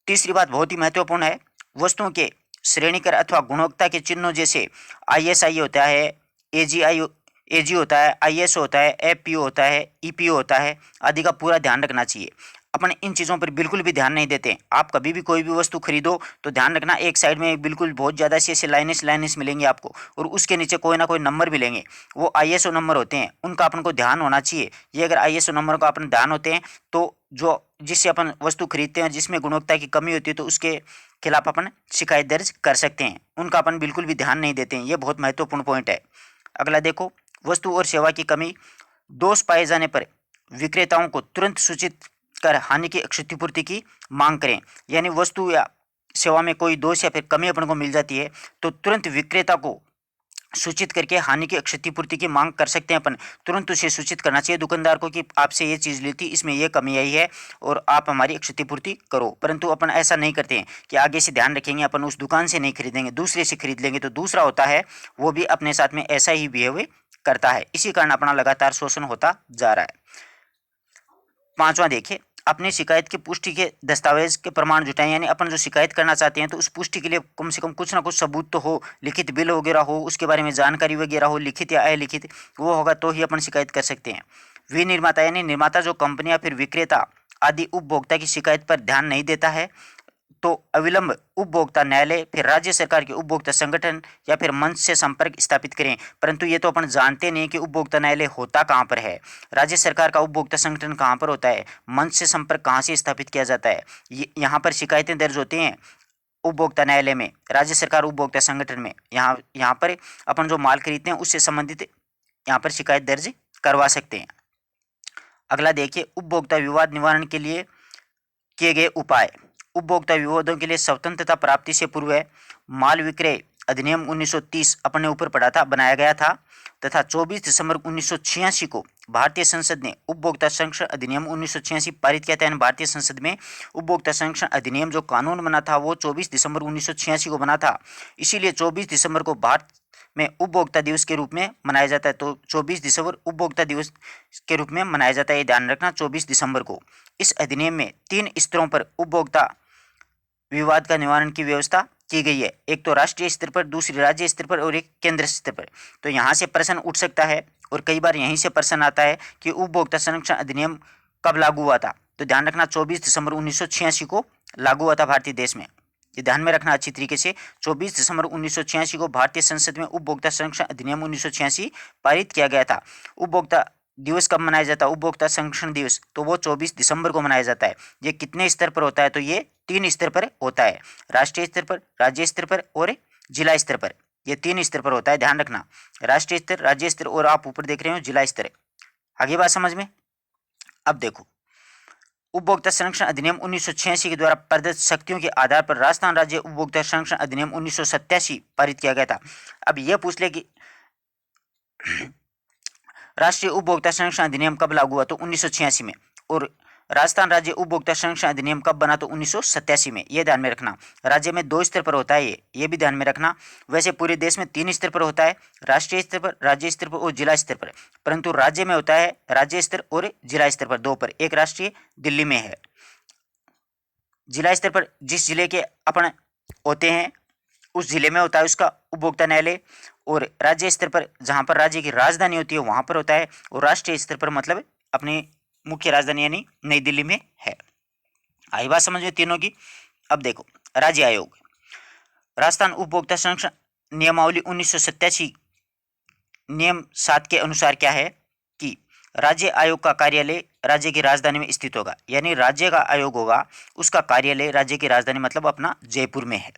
तीसरी बात बहुत ही महत्वपूर्ण है, वस्तुओं के श्रेणीकर अथवा गुणवत्ता के चिन्हों जैसे ISI होता है, AG होता है, ISO होता है, FPO होता है, EPO होता है आदि का पूरा ध्यान रखना चाहिए। अपन इन चीज़ों पर बिल्कुल भी ध्यान नहीं देते। आप कभी भी कोई भी वस्तु खरीदो तो ध्यान रखना, एक साइड में बिल्कुल बहुत ज़्यादा से ऐसे लाइनें मिलेंगे आपको और उसके नीचे कोई ना कोई नंबर मिलेंगे, वो ISO नंबर होते हैं, उनका अपन को ध्यान होना चाहिए। ये अगर ISO नंबर का अपन ध्यान होते हैं तो जो जिससे अपन वस्तु खरीदते हैं जिसमें गुणवत्ता की कमी होती है तो उसके खिलाफ अपन शिकायत दर्ज कर सकते हैं, उनका अपन बिल्कुल भी ध्यान नहीं देते हैं। ये बहुत महत्वपूर्ण पॉइंट है। अगला देखो, वस्तु और सेवा की कमी, दोष पाए जाने पर विक्रेताओं को तुरंत सूचित कर हानि की क्षतिपूर्ति की मांग करें, यानी वस्तु या सेवा में कोई दोष या फिर कमी अपन को मिल जाती है तो तुरंत विक्रेता को सूचित करके हानि की क्षतिपूर्ति की मांग कर सकते हैं। अपन तुरंत उसे सूचित करना चाहिए दुकानदार को कि आपसे ये चीज़ ली थी, इसमें ये कमी आई है और आप हमारी क्षतिपूर्ति करो। परंतु अपन ऐसा नहीं करते हैं कि आगे से ध्यान रखेंगे, अपन उस दुकान से नहीं खरीदेंगे, दूसरे से खरीद लेंगे, तो दूसरा होता है वो भी अपने साथ में ऐसा ही बिहेव करता है। इसी कारण अपना लगातार शोषण होता जा रहा है। पांचवा देखिए, अपनी शिकायत की पुष्टि के दस्तावेज के प्रमाण जुटाएं, यानी अपन जो शिकायत करना चाहते हैं तो उस पुष्टि के लिए कम से कम कुछ ना कुछ सबूत तो हो, लिखित बिल वगैरह हो, उसके बारे में जानकारी वगैरह हो, लिखित या अलिखित, वो होगा तो ही अपन शिकायत कर सकते हैं। विनिर्माता यानी निर्माता जो कंपनी या फिर विक्रेता आदि उपभोक्ता की शिकायत पर ध्यान नहीं देता है तो अविलंब उपभोक्ता न्यायालय, फिर राज्य सरकार के उपभोक्ता संगठन या फिर मंच से संपर्क स्थापित करें। परंतु ये तो अपन जानते नहीं कि उपभोक्ता न्यायालय होता कहाँ पर है, राज्य सरकार का उपभोक्ता संगठन कहाँ पर होता है, मंच से संपर्क कहाँ से स्थापित किया जाता है। यहाँ पर शिकायतें दर्ज होती हैं उपभोक्ता न्यायालय में, राज्य सरकार उपभोक्ता संगठन में। यहाँ पर अपन जो माल खरीदते हैं उससे संबंधित यहाँ पर शिकायत दर्ज करवा सकते हैं। अगला देखिए, उपभोक्ता विवाद निवारण के लिए किए गए उपाय। उपभोक्ता विवादों के लिए स्वतंत्रता प्राप्ति से पूर्व माल विक्रय अधिनियम 1930 अपने ऊपर पड़ा था, बनाया गया था तथा 24 दिसंबर 1986 को भारतीय संसद ने उपभोक्ता संरक्षण अधिनियम 1986 पारित किया था। यानी भारतीय संसद में उपभोक्ता संरक्षण अधिनियम जो कानून बना था वो 24 दिसंबर 1986 को बना था। इसीलिए 24 दिसंबर को भारत में उपभोक्ता दिवस के रूप में मनाया जाता है। तो 24 दिसंबर उपभोक्ता दिवस के रूप में मनाया जाता है, ये ध्यान रखना 24 दिसंबर को। इस अधिनियम में 3 स्तरों पर उपभोक्ता विवाद का निवारण की व्यवस्था की गई है, एक तो राष्ट्रीय स्तर पर, दूसरी राज्य स्तर पर और एक केंद्र स्तर पर। तो यहाँ से प्रश्न उठ सकता है और कई बार यहीं से प्रश्न आता है कि उपभोक्ता संरक्षण अधिनियम कब लागू हुआ था। तो ध्यान रखना 24 दिसंबर 1986 को लागू हुआ था भारतीय देश में। ये ध्यान में रखना अच्छी तरीके से। 24 दिसंबर 1986 को भारतीय संसद में उपभोक्ता संरक्षण अधिनियम 1986 पारित किया गया था। उपभोक्ता दिवस कब मनाया जाता है, उपभोक्ता संरक्षण दिवस, तो वो 24 दिसंबर को मनाया जाता है। ये कितने स्तर पर होता है, तो ये 3 स्तर पर होता है, राष्ट्रीय स्तर पर, राज्य स्तर पर और जिला स्तर पर। ये 3 स्तर पर होता है, ध्यान रखना, राष्ट्रीय स्तर, राज्य स्तर और आप ऊपर देख रहे हो जिला स्तर। आगे बात समझ में। अब देखो, उपभोक्ता संरक्षण अधिनियम 1986 के द्वारा प्रदत्त शक्तियों के आधार पर राजस्थान राज्य उपभोक्ता संरक्षण अधिनियम 1987 पारित किया गया था। अब यह पूछ ले कि राष्ट्रीय उपभोक्ता संरक्षण अधिनियम कब लागू हुआ, तो 1986 में, और राजस्थान राज्य उपभोक्ता संरक्षण अधिनियम कब बना, तो 1987 में। यह ध्यान में रखना। राज्य में 2 स्तर पर होता है, ये भी ध्यान में रखना। वैसे पूरे देश में 3 स्तर पर होता है, राष्ट्रीय स्तर पर, राज्य स्तर पर और जिला स्तर पर, परंतु राज्य में होता है राज्य स्तर और जिला स्तर पर 2 पर। एक राष्ट्रीय दिल्ली में है। जिला स्तर पर जिस जिले के अपन होते हैं उस जिले में होता है उसका उपभोक्ता न्यायालय, और राज्य स्तर पर जहाँ पर राज्य की राजधानी होती है वहाँ पर होता है, और राष्ट्रीय स्तर पर मतलब अपनी मुख्य राजधानी यानी नई दिल्ली में है। आई बात समझ में तीनों की। अब देखो, राज्य आयोग, राजस्थान उपभोक्ता संरक्षण नियमावली 1987 नियम 7 के अनुसार क्या है कि राज्य आयोग का कार्यालय राज्य की राजधानी में स्थित होगा, यानी राज्य का आयोग होगा उसका कार्यालय राज्य की राजधानी मतलब अपना जयपुर में है।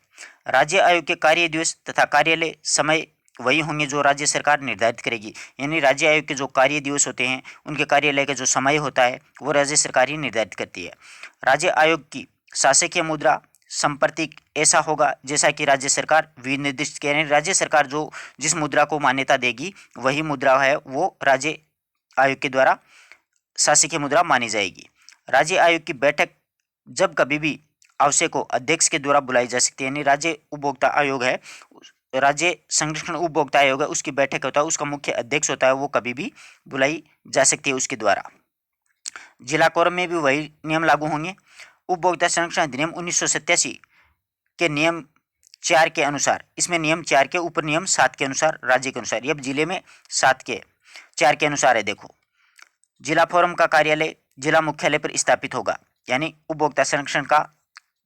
राज्य आयोग के कार्य दिवस तथा कार्यालय समय वही होंगे जो राज्य सरकार निर्धारित करेगी, यानी राज्य आयोग के जो कार्य दिवस होते हैं उनके कार्यालय का जो समय होता है वो राज्य सरकार ही निर्धारित करती है। राज्य आयोग की शासकीय मुद्रा संप्रतीक ऐसा होगा जैसा कि राज्य सरकार विनिर्दिष्ट किया, यानी राज्य सरकार जो जिस मुद्रा को मान्यता देगी वही मुद्रा है वो राज्य आयोग के द्वारा शासकीय मुद्रा मानी जाएगी। राज्य आयोग की बैठक जब कभी भी आवश्यक हो अध्यक्ष के द्वारा बुलाई जा सकती है, यानी राज्य उपभोक्ता आयोग है, राज्य संरक्षण उपभोक्ता आयोग है, उसकी बैठक होता है, उसका मुख्य अध्यक्ष होता है, वो कभी भी बुलाई जा सकती है उसके द्वारा। जिला कोरम में भी वही नियम लागू होंगे। उपभोक्ता संरक्षण अधिनियम 1987 के नियम 4 के अनुसार, इसमें नियम 4 के ऊपर नियम 7 के अनुसार राज्य के अनुसार, ये अब जिले में 7 के 4 के अनुसार है। देखो, जिला फोरम का कार्यालय जिला मुख्यालय पर स्थापित होगा, यानी उपभोक्ता संरक्षण का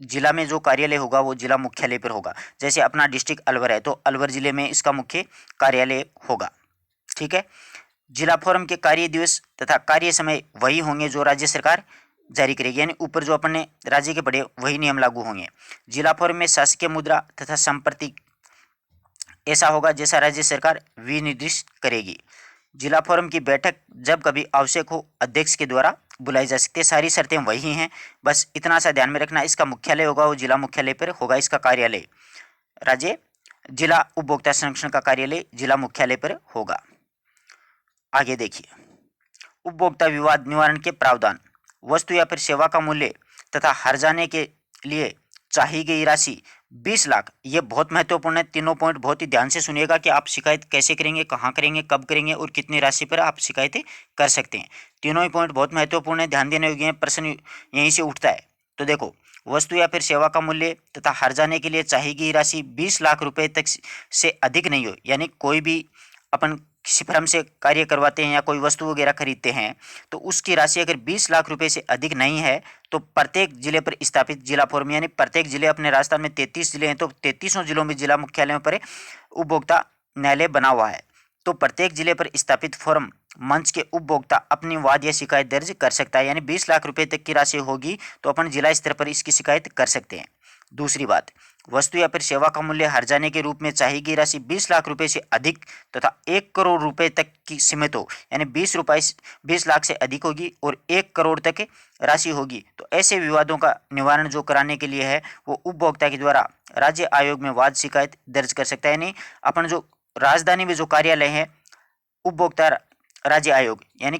जिला में जो कार्यालय होगा वो जिला मुख्यालय पर होगा। जैसे अपना डिस्ट्रिक्ट अलवर है तो अलवर जिले में इसका मुख्य कार्यालय होगा। ठीक है। जिला फोरम के कार्य दिवस तथा कार्य समय वही होंगे जो राज्य सरकार जारी करेगी, यानी ऊपर जो अपन ने राज्य के पढ़े वही नियम लागू होंगे। जिला फोरम में शासकीय मुद्रा तथा संप्रतीक ऐसा होगा जैसा राज्य सरकार विनिर्दिष्ट करेगी। जिला फोरम की बैठक जब कभी आवश्यक हो अध्यक्ष के द्वारा बुलाई जा सकती है। सारी शर्तें वही हैं, बस इतना सा ध्यान में रखना, इसका मुख्यालय होगा वो जिला मुख्यालय पर होगा, इसका कार्यालय राज्य जिला उपभोक्ता संरक्षण का कार्यालय जिला मुख्यालय पर होगा। आगे देखिए, उपभोक्ता विवाद निवारण के प्रावधान। वस्तु या फिर सेवा का मूल्य तथा हर्जाने के लिए चाहिए गई राशि 20 लाख, ये बहुत महत्वपूर्ण है। तीनों पॉइंट बहुत ही ध्यान से सुनिएगा कि आप शिकायत कैसे करेंगे, कहाँ करेंगे, कब करेंगे और कितनी राशि पर आप शिकायतें कर सकते हैं। तीनों ही पॉइंट बहुत महत्वपूर्ण है, ध्यान देने योग्य है, प्रश्न यहीं से उठता है। तो देखो, वस्तु या फिर सेवा का मूल्य तथा हर्जाने के लिए चाहिए गई राशि 20 लाख रुपए तक से अधिक नहीं हो, यानी कोई भी अपन किसी फर्म से कार्य करवाते हैं या कोई वस्तु वगैरह खरीदते हैं तो उसकी राशि अगर 20 लाख रुपए से अधिक नहीं है तो प्रत्येक जिले पर स्थापित जिला फोरम, यानी प्रत्येक जिले, अपने राजस्थान में 33 जिले हैं तो 33 जिलों में जिला मुख्यालयों पर उपभोक्ता न्यायालय बना हुआ है, तो प्रत्येक जिले पर स्थापित फोरम मंच के उपभोक्ता अपनी वाद या शिकायत दर्ज कर सकता है। यानी 20 लाख रुपए तक की राशि होगी तो अपन जिला स्तर पर इसकी शिकायत कर सकते हैं। दूसरी बात, वस्तु या फिर सेवा का मूल्य हर्जाने के रूप में चाहिए गई राशि 20 लाख रुपए से अधिक तथा 1 करोड़ रुपए तक की सीमित हो, यानी 20 लाख से अधिक होगी और 1 करोड़ तक राशि होगी, तो ऐसे विवादों का निवारण जो कराने के लिए है वो उपभोक्ता के द्वारा राज्य आयोग में वाद शिकायत दर्ज कर सकता है। यानी अपन जो राजधानी में जो कार्यालय है उपभोक्ता राज्य आयोग, यानी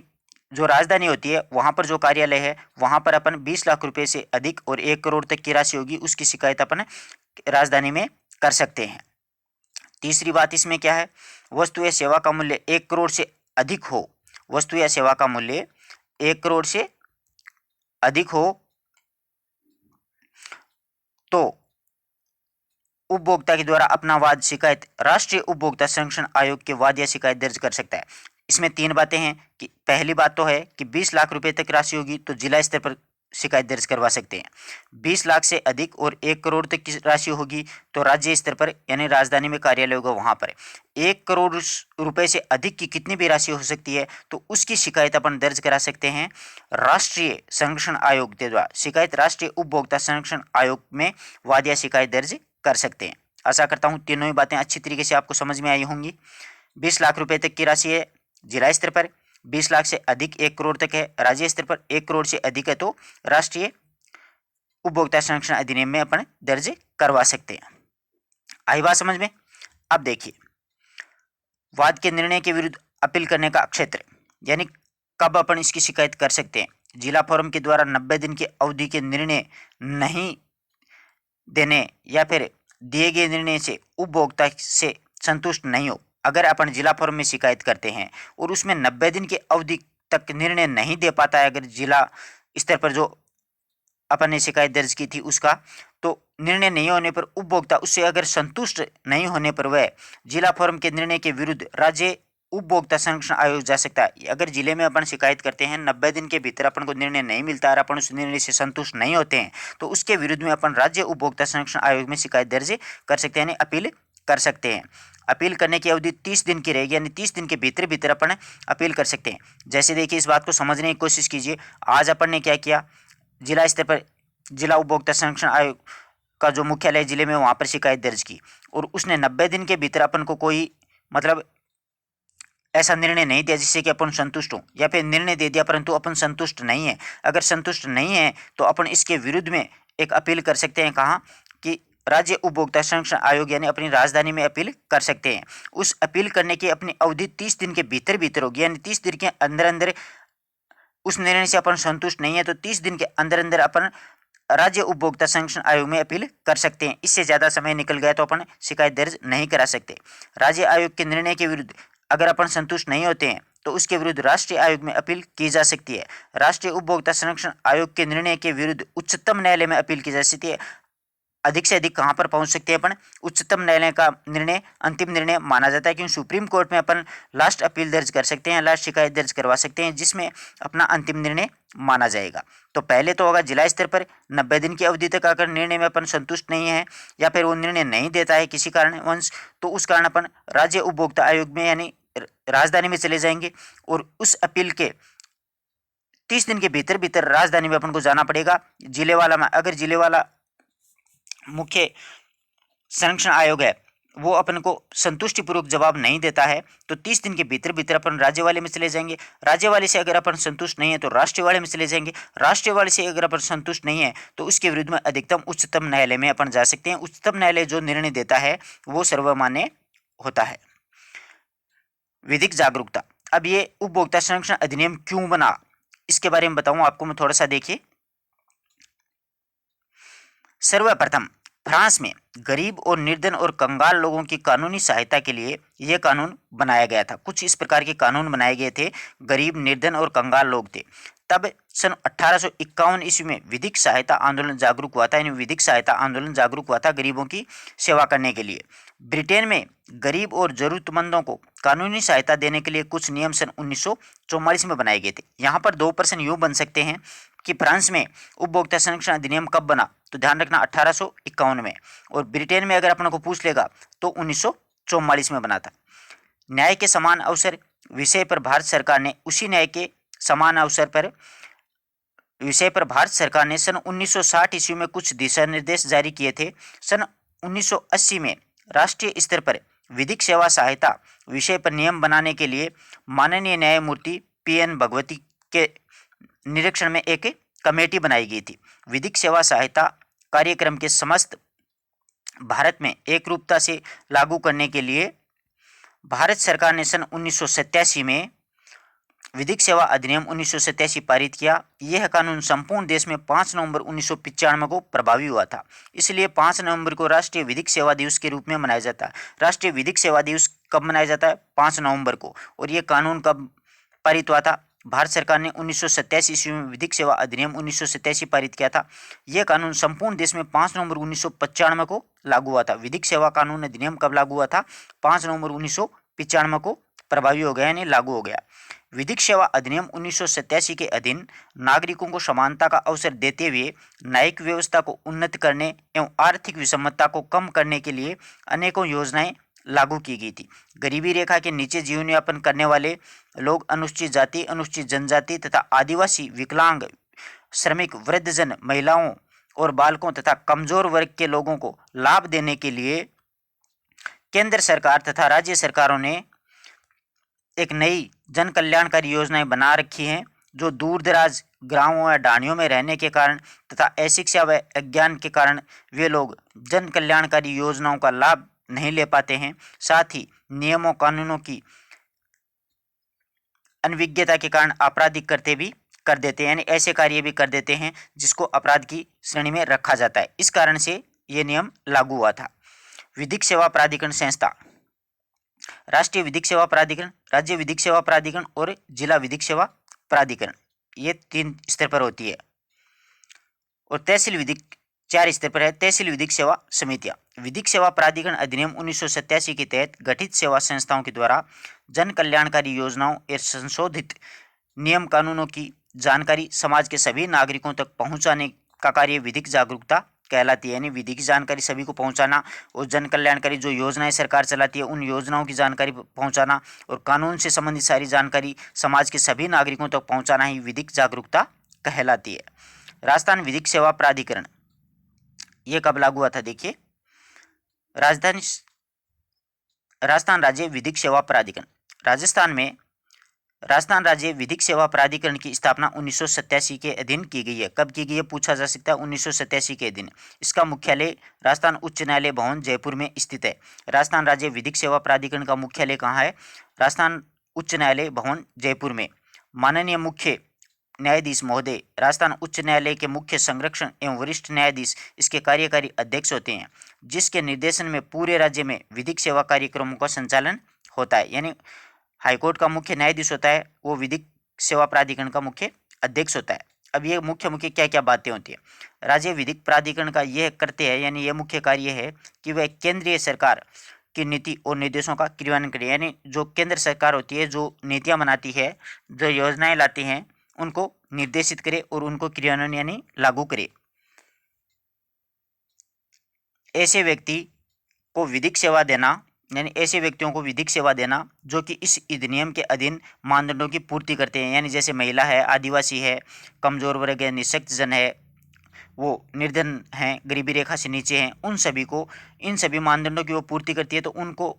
जो राजधानी होती है वहां पर जो कार्यालय है वहां पर अपन 20 लाख रुपए से अधिक और 1 करोड़ तक की राशि होगी उसकी शिकायत अपन राजधानी में कर सकते हैं। तीसरी बात इसमें क्या है, वस्तु या सेवा का मूल्य 1 करोड़ से अधिक हो, वस्तु या सेवा का मूल्य 1 करोड़ से अधिक हो तो उपभोक्ता के द्वारा अपना वाद शिकायत राष्ट्रीय उपभोक्ता संरक्षण आयोग के वाद या शिकायत दर्ज कर सकता है। इसमें 3 बातें हैं कि पहली बात तो है कि 20 लाख रुपए तक राशि होगी तो जिला स्तर पर शिकायत दर्ज करवा सकते हैं। 20 लाख से अधिक और 1 करोड़ तक की राशि होगी तो राज्य स्तर पर यानी राजधानी में कार्यालय होगा वहां पर 1 करोड़ रुपए से अधिक की कितनी भी राशि हो सकती है तो उसकी शिकायत अपन दर्ज करा सकते हैं राष्ट्रीय संरक्षण आयोग के द्वारा। शिकायत राष्ट्रीय उपभोक्ता संरक्षण आयोग में वाद या शिकायत दर्ज कर सकते हैं। आशा करता हूं तीनों ही बातें अच्छी तरीके से आपको समझ में आई होंगी। 20 लाख रुपए तक की राशि है जिला स्तर पर, 20 लाख से अधिक 1 करोड़ तक है राज्य स्तर पर, 1 करोड़ से अधिक है तो राष्ट्रीय उपभोक्ता संरक्षण अधिनियम में अपन दर्ज करवा सकते हैं। आई बात समझ में। अब देखिए वाद के निर्णय के विरुद्ध अपील करने का क्षेत्र यानी कब अपन इसकी शिकायत कर सकते हैं। जिला फोरम के द्वारा 90 दिन की अवधि के निर्णय नहीं देने या फिर दिए गए निर्णय से उपभोक्ता से संतुष्ट नहीं हो, अगर अपन जिला फोरम में शिकायत करते हैं और उसमें 90 दिन की अवधि तक निर्णय नहीं दे पाता है, अगर जिला स्तर पर जो अपन ने शिकायत दर्ज की थी उसका, तो निर्णय नहीं होने पर उपभोक्ता उससे अगर संतुष्ट नहीं होने पर वह जिला फोरम के निर्णय के विरुद्ध राज्य उपभोक्ता संरक्षण आयोग जा सकता है। अगर जिले में अपन शिकायत करते हैं 90 दिन के भीतर अपन को निर्णय नहीं मिलता और अपन उस निर्णय से संतुष्ट नहीं होते हैं तो उसके विरुद्ध में अपन राज्य उपभोक्ता संरक्षण आयोग में शिकायत दर्ज कर सकते हैं यानी अपील कर सकते हैं। अपील करने की अवधि 30 दिन की रहेगी यानी 30 दिन के भीतर भीतर अपन अपील कर सकते हैं। जैसे देखिए इस बात को समझने की कोशिश कीजिए। आज अपन ने क्या किया, जिला स्तर पर जिला उपभोक्ता संरक्षण आयोग का जो मुख्यालय जिले में वहाँ पर शिकायत दर्ज की और उसने 90 दिन के भीतर अपन को कोई मतलब ऐसा निर्णय नहीं दिया जिससे कि अपन संतुष्ट हों, या फिर निर्णय दे दिया परंतु अपन संतुष्ट नहीं है। अगर संतुष्ट नहीं है तो अपन इसके विरुद्ध में एक अपील कर सकते हैं। कहाँ कि राज्य उपभोक्ता संरक्षण आयोग यानी अपनी राजधानी में अपील कर सकते हैं। उस अपील करने की अपनी अवधि 30 दिन के भीतर भीतर होगी यानी 30 दिन के अंदर अंदर उस निर्णय से अपन संतुष्ट नहीं है तो 30 दिन के अंदर अंदर अपन राज्य उपभोक्ता संरक्षण आयोग में अपील कर सकते हैं। इससे ज़्यादा समय निकल गया तो अपन शिकायत दर्ज नहीं करा सकते। राज्य आयोग के निर्णय के विरुद्ध अगर अपन संतुष्ट नहीं होते हैं तो उसके विरुद्ध राष्ट्रीय आयोग में अपील की जा सकती है। राष्ट्रीय उपभोक्ता संरक्षण आयोग के निर्णय के विरुद्ध उच्चतम न्यायालय में अपील की जा सकती है। अधिक से अधिक कहाँ पर पहुँच सकते हैं अपन, उच्चतम न्यायालय का निर्णय अंतिम निर्णय माना जाता है, क्योंकि सुप्रीम कोर्ट में अपन लास्ट अपील दर्ज कर सकते हैं, लास्ट शिकायत दर्ज करवा सकते हैं जिसमें अपना अंतिम निर्णय माना जाएगा। तो पहले तो होगा जिला स्तर पर 90 दिन की अवधि तक अगर निर्णय में अपन संतुष्ट नहीं है या फिर वो निर्णय नहीं देता है किसी कारणवश तो उस कारण अपन राज्य उपभोक्ता आयोग में यानी राजधानी में चले जाएंगे और उस अपील के 30 दिन के भीतर भीतर राजधानी में अपन को जाना पड़ेगा। जिले वाला में अगर जिले वाला मुख्य संरक्षण आयोग है वो अपन को संतुष्टिपूर्वक जवाब नहीं देता है तो 30 दिन के भीतर भीतर अपन राज्य वाले में चले जाएंगे। राज्य वाले से अगर अपन संतुष्ट नहीं है तो राष्ट्रीय वाले में चले जाएंगे। राष्ट्रीय वाले से अगर अपन संतुष्ट नहीं है तो उसके विरुद्ध में अधिकतम उच्चतम न्यायालय में अपन जा सकते हैं। उच्चतम न्यायालय जो निर्णय देता है वो सर्वमान्य होता है। विधिक जागरूकता। अब ये उपभोक्ता संरक्षण अधिनियम क्यों बना इसके बारे में बताऊं आपको मैं थोड़ा सा। देखिए सर्वप्रथम फ्रांस में गरीब और निर्धन और कंगाल लोगों की कानूनी सहायता के लिए यह कानून बनाया गया था। कुछ इस प्रकार के कानून बनाए गए थे। गरीब निर्धन और कंगाल लोग थे। तब सन 1851 ईस्वी में विधिक सहायता आंदोलन जागरूक हुआ था, यानी विधिक सहायता आंदोलन जागरूक हुआ था गरीबों की सेवा करने के लिए। ब्रिटेन में गरीब और जरूरतमंदों को कानूनी सहायता देने के लिए कुछ नियम सन 1944 में बनाए गए थे। यहाँ पर 2 प्रश्न यूँ बन सकते हैं कि फ्रांस में उपभोक्ता संरक्षण अधिनियम कब बना, तो ध्यान रखना 1851 में, और ब्रिटेन में अगर अपन को पूछ लेगा तो 1944 में बना था। न्याय के समान अवसर विषय पर भारत सरकार ने उसी न्याय के समान अवसर पर विषय पर भारत सरकार ने सन 1960 ईस्वी में कुछ दिशा निर्देश जारी किए थे। सन 1980 में राष्ट्रीय स्तर पर विधिक सेवा सहायता विषय पर नियम बनाने के लिए माननीय न्यायमूर्ति PN भगवती के निरीक्षण में एक कमेटी बनाई गई थी। विधिक सेवा सहायता कार्यक्रम के समस्त भारत में एक रूपता से लागू करने के लिए भारत सरकार ने सन 1987 में विधिक सेवा अधिनियम 1987 पारित किया। यह कानून संपूर्ण देश में 5 नवंबर 1995 को प्रभावी हुआ था। इसलिए 5 नवंबर को राष्ट्रीय विधिक सेवा दिवस के रूप में मनाया जाता है। राष्ट्रीय विधिक सेवा दिवस कब मनाया जाता है? 5 नवंबर को। और ये कानून कब पारित हुआ था? भारत सरकार ने 1987 ईस्वी में विधिक सेवा अधिनियम 1987 पारित किया था। यह कानून संपूर्ण देश में 5 नवंबर 1995 को लागू हुआ था। विधिक सेवा कानून अधिनियम कब लागू हुआ था? 5 नवंबर 1995 को प्रभावी हो गया, यानी लागू हो गया। विधिक सेवा अधिनियम 1987 के अधीन नागरिकों को समानता का अवसर देते हुए न्यायिक व्यवस्था को उन्नत करने एवं आर्थिक विषमता को कम करने के लिए अनेकों योजनाएं लागू की गई थी। गरीबी रेखा के नीचे जीवन यापन करने वाले लोग, अनुसूचित जाति, अनुसूचित जनजाति तथा आदिवासी, विकलांग, श्रमिक, वृद्धजन, महिलाओं और बालकों तथा कमजोर वर्ग के लोगों को लाभ देने के लिए केंद्र सरकार तथा राज्य सरकारों ने एक नई जन कल्याणकारी योजनाएं बना रखी हैं, जो दूर दराज गांवों या ढाणियों में रहने के कारण तथा अशिक्षा व अज्ञान के कारण वे लोग जन कल्याणकारी योजनाओं का लाभ नहीं ले पाते हैं। साथ ही नियमों कानूनों की अनभिज्ञता के कारण आपराधिक कृत्य भी कर देते हैं, यानी ऐसे कार्य भी कर देते हैं जिसको अपराध की श्रेणी में रखा जाता है। इस कारण से ये नियम लागू हुआ था। विधिक सेवा प्राधिकरण संस्था, राष्ट्रीय विधिक सेवा प्राधिकरण, राज्य विधिक सेवा प्राधिकरण और जिला विधिक सेवा प्राधिकरण, ये 3 स्तर पर होती है। और तहसील विधिक 4 स्तर पर है। तहसील विधिक सेवा समितियां। विधिक सेवा प्राधिकरण अधिनियम 1987 के तहत गठित सेवा संस्थाओं के द्वारा जन कल्याणकारी योजनाओं और संशोधित नियम कानूनों की जानकारी समाज के सभी नागरिकों तक पहुंचाने का कार्य विधिक जागरूकता कहलाती है। यानी विधिक जानकारी सभी को पहुंचाना और जन कल्याणकारी जो योजनाएं सरकार चलाती है उन योजनाओं की जानकारी पहुंचाना और कानून से संबंधित सारी जानकारी समाज के सभी नागरिकों तक पहुंचाना ही विधिक जागरूकता कहलाती है। राजस्थान विधिक सेवा प्राधिकरण, ये कब लागू हुआ था? देखिए, राजस्थान राज्य विधिक सेवा प्राधिकरण। राजस्थान राज्य विधिक सेवा प्राधिकरण की स्थापना 1987 के अधीन की गई है। कब की गई है पूछा जा सकता है? 1987 के अधीन। इसका मुख्यालय राजस्थान उच्च न्यायालय भवन जयपुर में स्थित है। राजस्थान राज्य विधिक सेवा प्राधिकरण का मुख्यालय कहाँ है? राजस्थान उच्च न्यायालय भवन जयपुर में। माननीय मुख्य न्यायाधीश महोदय राजस्थान उच्च न्यायालय के मुख्य संरक्षण एवं वरिष्ठ न्यायाधीश इसके कार्यकारी अध्यक्ष होते हैं, जिसके निर्देशन में पूरे राज्य में विधिक सेवा कार्यक्रमों का संचालन होता है। यानी हाईकोर्ट का मुख्य न्यायाधीश होता है, वो विधिक सेवा प्राधिकरण का मुख्य अध्यक्ष होता है। अब ये मुख्य क्या क्या बातें होती है? राज्य विधिक प्राधिकरण का यह करते हैं, यानी यह मुख्य कार्य है कि वह केंद्रीय सरकार की नीति और निर्देशों का क्रियान्वयन करे। यानी जो केंद्र सरकार होती है, जो नीतियाँ बनाती है, जो योजनाएं लाती हैं, उनको निर्देशित करे और उनको क्रियान्वयन यानी लागू करे। ऐसे व्यक्ति को विधिक सेवा देना, यानी ऐसे व्यक्तियों को विधिक सेवा देना जो कि इस अधिनियम के अधीन मानदंडों की पूर्ति करते हैं। यानी जैसे महिला है, आदिवासी है, कमजोर वर्ग है, निःशक्त जन है, वो निर्धन हैं, गरीबी रेखा से नीचे हैं, उन सभी को इन सभी मानदंडों की वो पूर्ति करती है, तो उनको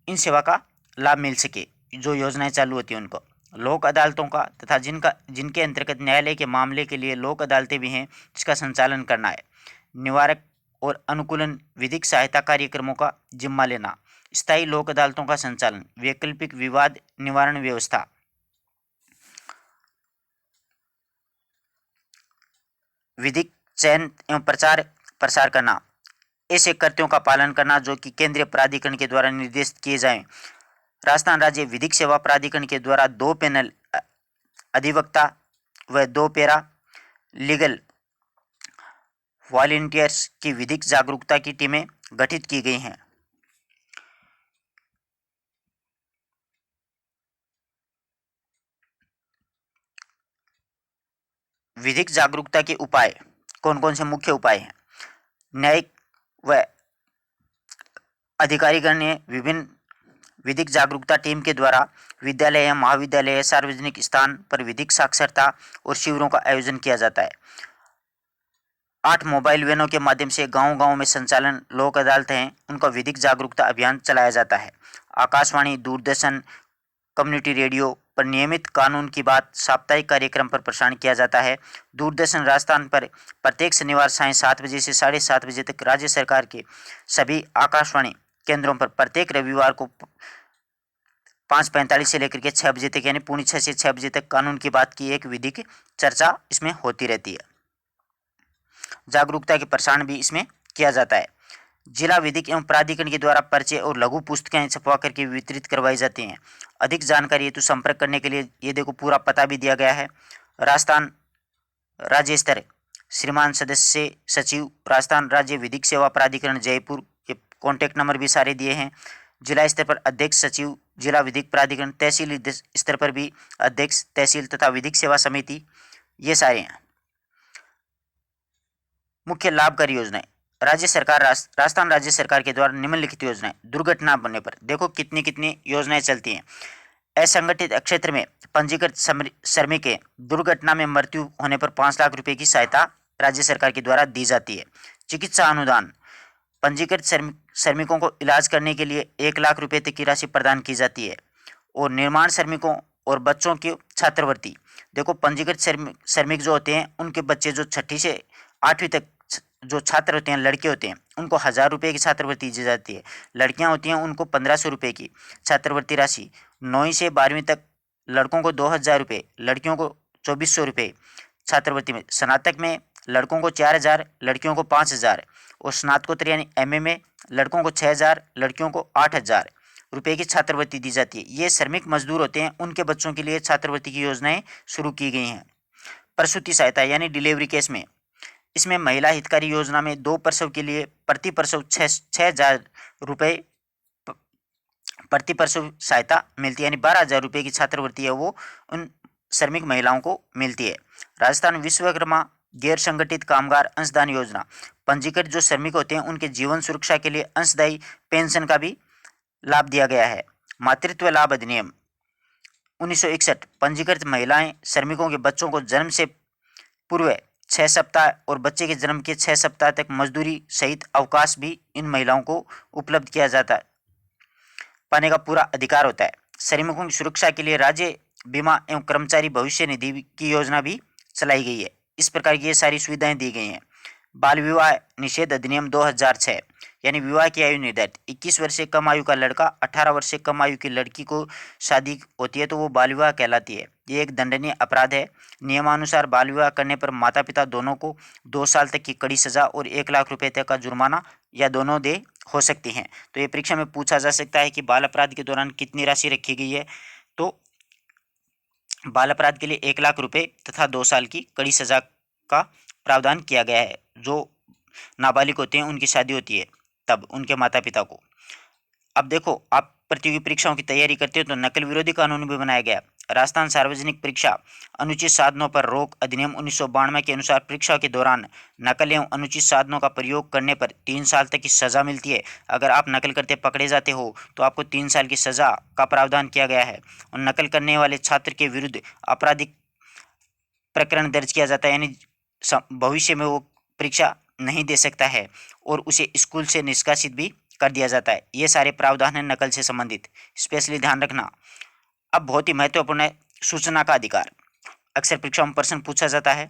इन सेवा का लाभ मिल सके। जो योजनाएं चालू होती हैं उनको लोक अदालतों का तथा जिनके अंतर्गत न्यायालय के मामले के लिए लोक अदालतें भी हैं, जिसका संचालन करना है। निवारक और अनुकूलन विधिक सहायता कार्यक्रमों का जिम्मा लेना, स्थायी लोक अदालतों का संचालन, वैकल्पिक विवाद निवारण व्यवस्था, विधिक चयन एवं प्रचार प्रसार करना, ऐसे कर्तव्यों का पालन करना जो कि केंद्रीय प्राधिकरण के द्वारा निर्देशित किए जाएं। राजस्थान राज्य विधिक सेवा प्राधिकरण के द्वारा 2 पैनल अधिवक्ता व 2 पैरा लीगल वॉलंटियर्स की विधिक जागरूकता की टीमें गठित की गई हैं। विधिक जागरूकता के उपाय कौन कौन से मुख्य उपाय हैं? न्यायिक व अधिकारीगण ने विभिन्न विधिक जागरूकता टीम के द्वारा विद्यालय या महाविद्यालय या सार्वजनिक स्थान पर विधिक साक्षरता और शिविरों का आयोजन किया जाता है। 8 मोबाइल वैनों के माध्यम से गांव-गांव में संचालन लोक अदालत हैं, उनका विधिक जागरूकता अभियान चलाया जाता है। आकाशवाणी, दूरदर्शन, कम्युनिटी रेडियो पर नियमित कानून की बात साप्ताहिक कार्यक्रम पर प्रसारण किया जाता है। दूरदर्शन राजस्थान पर प्रत्येक शनिवार सायं 7 बजे से 7:30 बजे तक, राज्य सरकार के सभी आकाशवाणी केंद्रों पर प्रत्येक रविवार को 5:45 से लेकर के 6 बजे तक, यानी 5:45 से 6 बजे तक कानून की बात की एक विधिक चर्चा इसमें होती रहती है। जागरूकता के प्रसारण भी इसमें किया जाता है। जिला विधिक एवं प्राधिकरण के द्वारा पर्चे और लघु पुस्तकें छपवा करके वितरित करवाई जाती हैं। अधिक जानकारी हेतु संपर्क करने के लिए ये देखो पूरा पता भी दिया गया है। राजस्थान राज्य स्तर श्रीमान सदस्य सचिव, राजस्थान राज्य विधिक सेवा प्राधिकरण जयपुर, ये कॉन्टैक्ट नंबर भी सारे दिए हैं। जिला स्तर पर अध्यक्ष सचिव जिला विधिक प्राधिकरण, तहसील स्तर पर भी अध्यक्ष तहसील तथा विधिक सेवा समिति, ये सारे हैं। मुख्य लाभकारी योजनाएं राज्य सरकार राजस्थान राज्य सरकार के द्वारा निम्नलिखित योजनाएं दुर्घटना बनने पर, देखो कितनी कितनी योजनाएं चलती हैं। असंगठित क्षेत्र में पंजीकृत श्रमिक के दुर्घटना में मृत्यु होने पर 5 लाख रुपए की सहायता राज्य सरकार के द्वारा दी जाती है। चिकित्सा अनुदान, पंजीकृत श्रमिकों को इलाज करने के लिए 1 लाख रुपए तक की राशि प्रदान की जाती है। और निर्माण श्रमिकों और बच्चों की छात्रवृत्ति, देखो पंजीकृत श्रमिक जो होते हैं उनके बच्चे जो 6ठी से 8वीं तक जो छात्र होते हैं, लड़के होते हैं, उनको 1000 रुपये की छात्रवृत्ति दी जाती है। लड़कियां होती हैं उनको 1500 रुपये की छात्रवृत्ति राशि। 9वीं से 12वीं तक लड़कों को 2000 रुपये, लड़कियों को 2400 रुपये छात्रवृत्ति में। स्नातक में लड़कों को 4000, लड़कियों को 5000। और स्नातकोत्तर यानी एमए में लड़कों को 6000, लड़कियों को 8000 रुपये की छात्रवृत्ति दी जाती है। ये श्रमिक मजदूर होते हैं, उनके बच्चों के लिए छात्रवृत्ति की योजनाएं शुरू की गई हैं। प्रसूति सहायता यानी डिलीवरी केस में, इसमें महिला हितकारी योजना में 2 प्रसव के लिए प्रति प्रसव 6000 रुपये प्रति प्रसव सहायता मिलती है, यानी 12000 रुपये की छात्रवृत्ति है वो उन श्रमिक महिलाओं को मिलती है। राजस्थान विश्वकर्मा गैर संगठित कामगार अंशदान योजना, पंजीकृत जो श्रमिक होते हैं उनके जीवन सुरक्षा के लिए अंशदायी पेंशन का भी लाभ दिया गया है। मातृत्व लाभ अधिनियम 1961, पंजीकृत महिलाएं श्रमिकों के बच्चों को जन्म से पूर्व 6 सप्ताह और बच्चे के जन्म के 6 सप्ताह तक मजदूरी सहित अवकाश भी इन महिलाओं को उपलब्ध किया जाता है, पाने का पूरा अधिकार होता है। श्रमिकों की सुरक्षा के लिए राज्य बीमा एवं कर्मचारी भविष्य निधि की योजना भी चलाई गई है। इस प्रकार की ये सारी सुविधाएं दी गई हैं। बाल विवाह निषेध अधिनियम 2006, यानी विवाह की आयु निर्धारित 21 वर्ष से कम आयु का लड़का 18 वर्ष से कम आयु की लड़की को शादी होती है तो वो बाल विवाह कहलाती है। ये एक दंडनीय अपराध है। नियमानुसार बाल विवाह करने पर माता पिता दोनों को 2 साल तक की कड़ी सजा और 1 लाख रुपए तक का जुर्माना या दोनों दे हो सकती हैं। तो ये परीक्षा में पूछा जा सकता है कि बाल अपराध के दौरान कितनी राशि रखी गई है। तो बाल अपराध के लिए 1 लाख रुपए तथा 2 साल की कड़ी सजा का प्रावधान किया गया है। जो नाबालिग होते हैं उनकी शादी होती है तब उनके माता पिता को। अब देखो, आप प्रतियोगी परीक्षाओं की तैयारी करते हो तो नकल विरोधी कानून भी बनाया गया। राजस्थान सार्वजनिक परीक्षा अनुचित साधनों पर रोक अधिनियम 1992 के अनुसार परीक्षा के दौरान नकल एवं अनुचित साधनों का प्रयोग करने पर 3 साल तक की सजा मिलती है। अगर आप नकल करते पकड़े जाते हो तो आपको 3 साल की सजा का प्रावधान किया गया है। और नकल करने वाले छात्र के विरुद्ध आपराधिक प्रकरण दर्ज किया जाता है, यानी भविष्य में वो परीक्षा नहीं दे सकता है और उसे स्कूल से निष्कासित भी कर दिया जाता है। ये सारे प्रावधान हैं नकल से संबंधित, स्पेशली ध्यान रखना। अब बहुत ही महत्वपूर्ण है सूचना का अधिकार। अक्सर परीक्षा में प्रश्न पूछा जाता है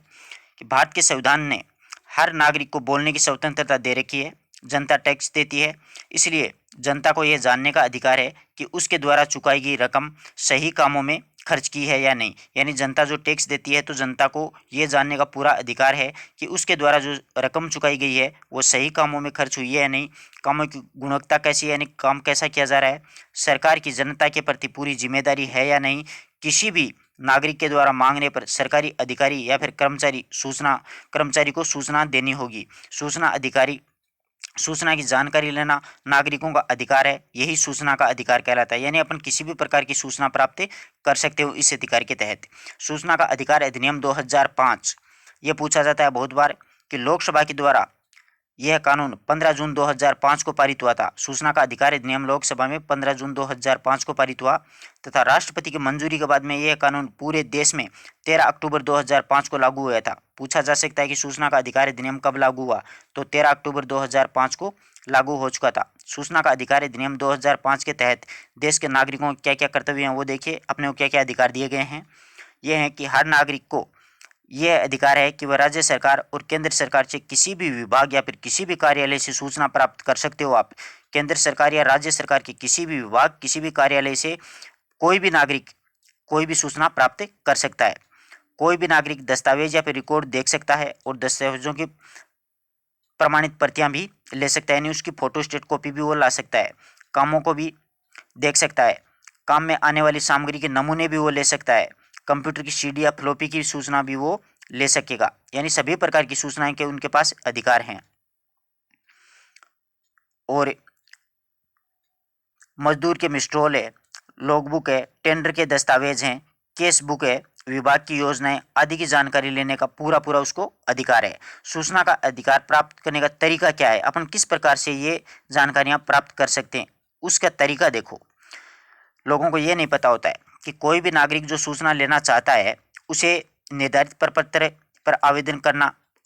कि भारत के संविधान ने हर नागरिक को बोलने की स्वतंत्रता दे रखी है। जनता टैक्स देती है, इसलिए जनता को यह जानने का अधिकार है कि उसके द्वारा चुकाई गई रकम सही कामों में खर्च की है या नहीं। यानी जनता जो टैक्स देती है तो जनता को ये जानने का पूरा अधिकार है कि उसके द्वारा जो रकम चुकाई गई है वो सही कामों में खर्च हुई है या नहीं, कामों की गुणवत्ता कैसी है, यानी काम कैसा किया जा रहा है, सरकार की जनता के प्रति पूरी जिम्मेदारी है या नहीं। किसी भी नागरिक के द्वारा मांगने पर सरकारी अधिकारी या फिर कर्मचारी को सूचना देनी होगी। सूचना की जानकारी लेना नागरिकों का अधिकार है, यही सूचना का अधिकार कहलाता है। यानी अपन किसी भी प्रकार की सूचना प्राप्त कर सकते हो इस अधिकार के तहत। सूचना का अधिकार अधिनियम 2005, ये पूछा जाता है बहुत बार कि लोकसभा के द्वारा यह कानून 15 जून 2005 को पारित हुआ था। सूचना का अधिकार अधिनियम लोकसभा में 15 जून 2005 को पारित हुआ तथा राष्ट्रपति की मंजूरी के बाद में यह कानून पूरे देश में 13 अक्टूबर 2005 को लागू हुआ था। पूछा जा सकता है कि सूचना का अधिकार अधिनियम कब लागू हुआ, तो 13 अक्टूबर 2005 को लागू हो चुका था। सूचना का अधिकार अधिनियम 2005 के तहत देश के नागरिकों को क्या क्या कर्तव्य हैं वो देखिए, अपने को क्या क्या अधिकार दिए गए हैं। ये हैं कि हर नागरिक को यह अधिकार है कि वह राज्य सरकार और केंद्र सरकार से किसी भी विभाग या फिर किसी भी कार्यालय से सूचना प्राप्त कर सकते हो। आप केंद्र सरकार या राज्य सरकार के किसी भी विभाग, किसी भी कार्यालय से कोई भी नागरिक कोई भी सूचना प्राप्त कर सकता है। कोई भी नागरिक दस्तावेज या फिर रिकॉर्ड देख सकता है और दस्तावेजों की प्रमाणित प्रतियां भी ले सकता है, यानी उसकी फोटोस्टेट कॉपी भी वो ला सकता है। कामों को भी देख सकता है, काम में आने वाली सामग्री के नमूने भी वो ले सकता है। कंप्यूटर की सीडी या फ्लॉपी की सूचना भी वो ले सकेगा, यानी सभी प्रकार की सूचनाएं के उनके पास अधिकार हैं। और मजदूर के मिस्ट्रोल है, लॉगबुक है, टेंडर के दस्तावेज हैं, केस बुक है, विभाग की योजनाएं आदि की जानकारी लेने का पूरा पूरा उसको अधिकार है। सूचना का अधिकार प्राप्त करने का तरीका क्या है, अपन किस प्रकार से ये जानकारियां प्राप्त कर सकते हैं, उसका तरीका देखो। लोगों को ये नहीं पता होता है कि कोई भी नागरिक जो सूचना लेना चाहता है उसे निर्धारित प्रपत्र पर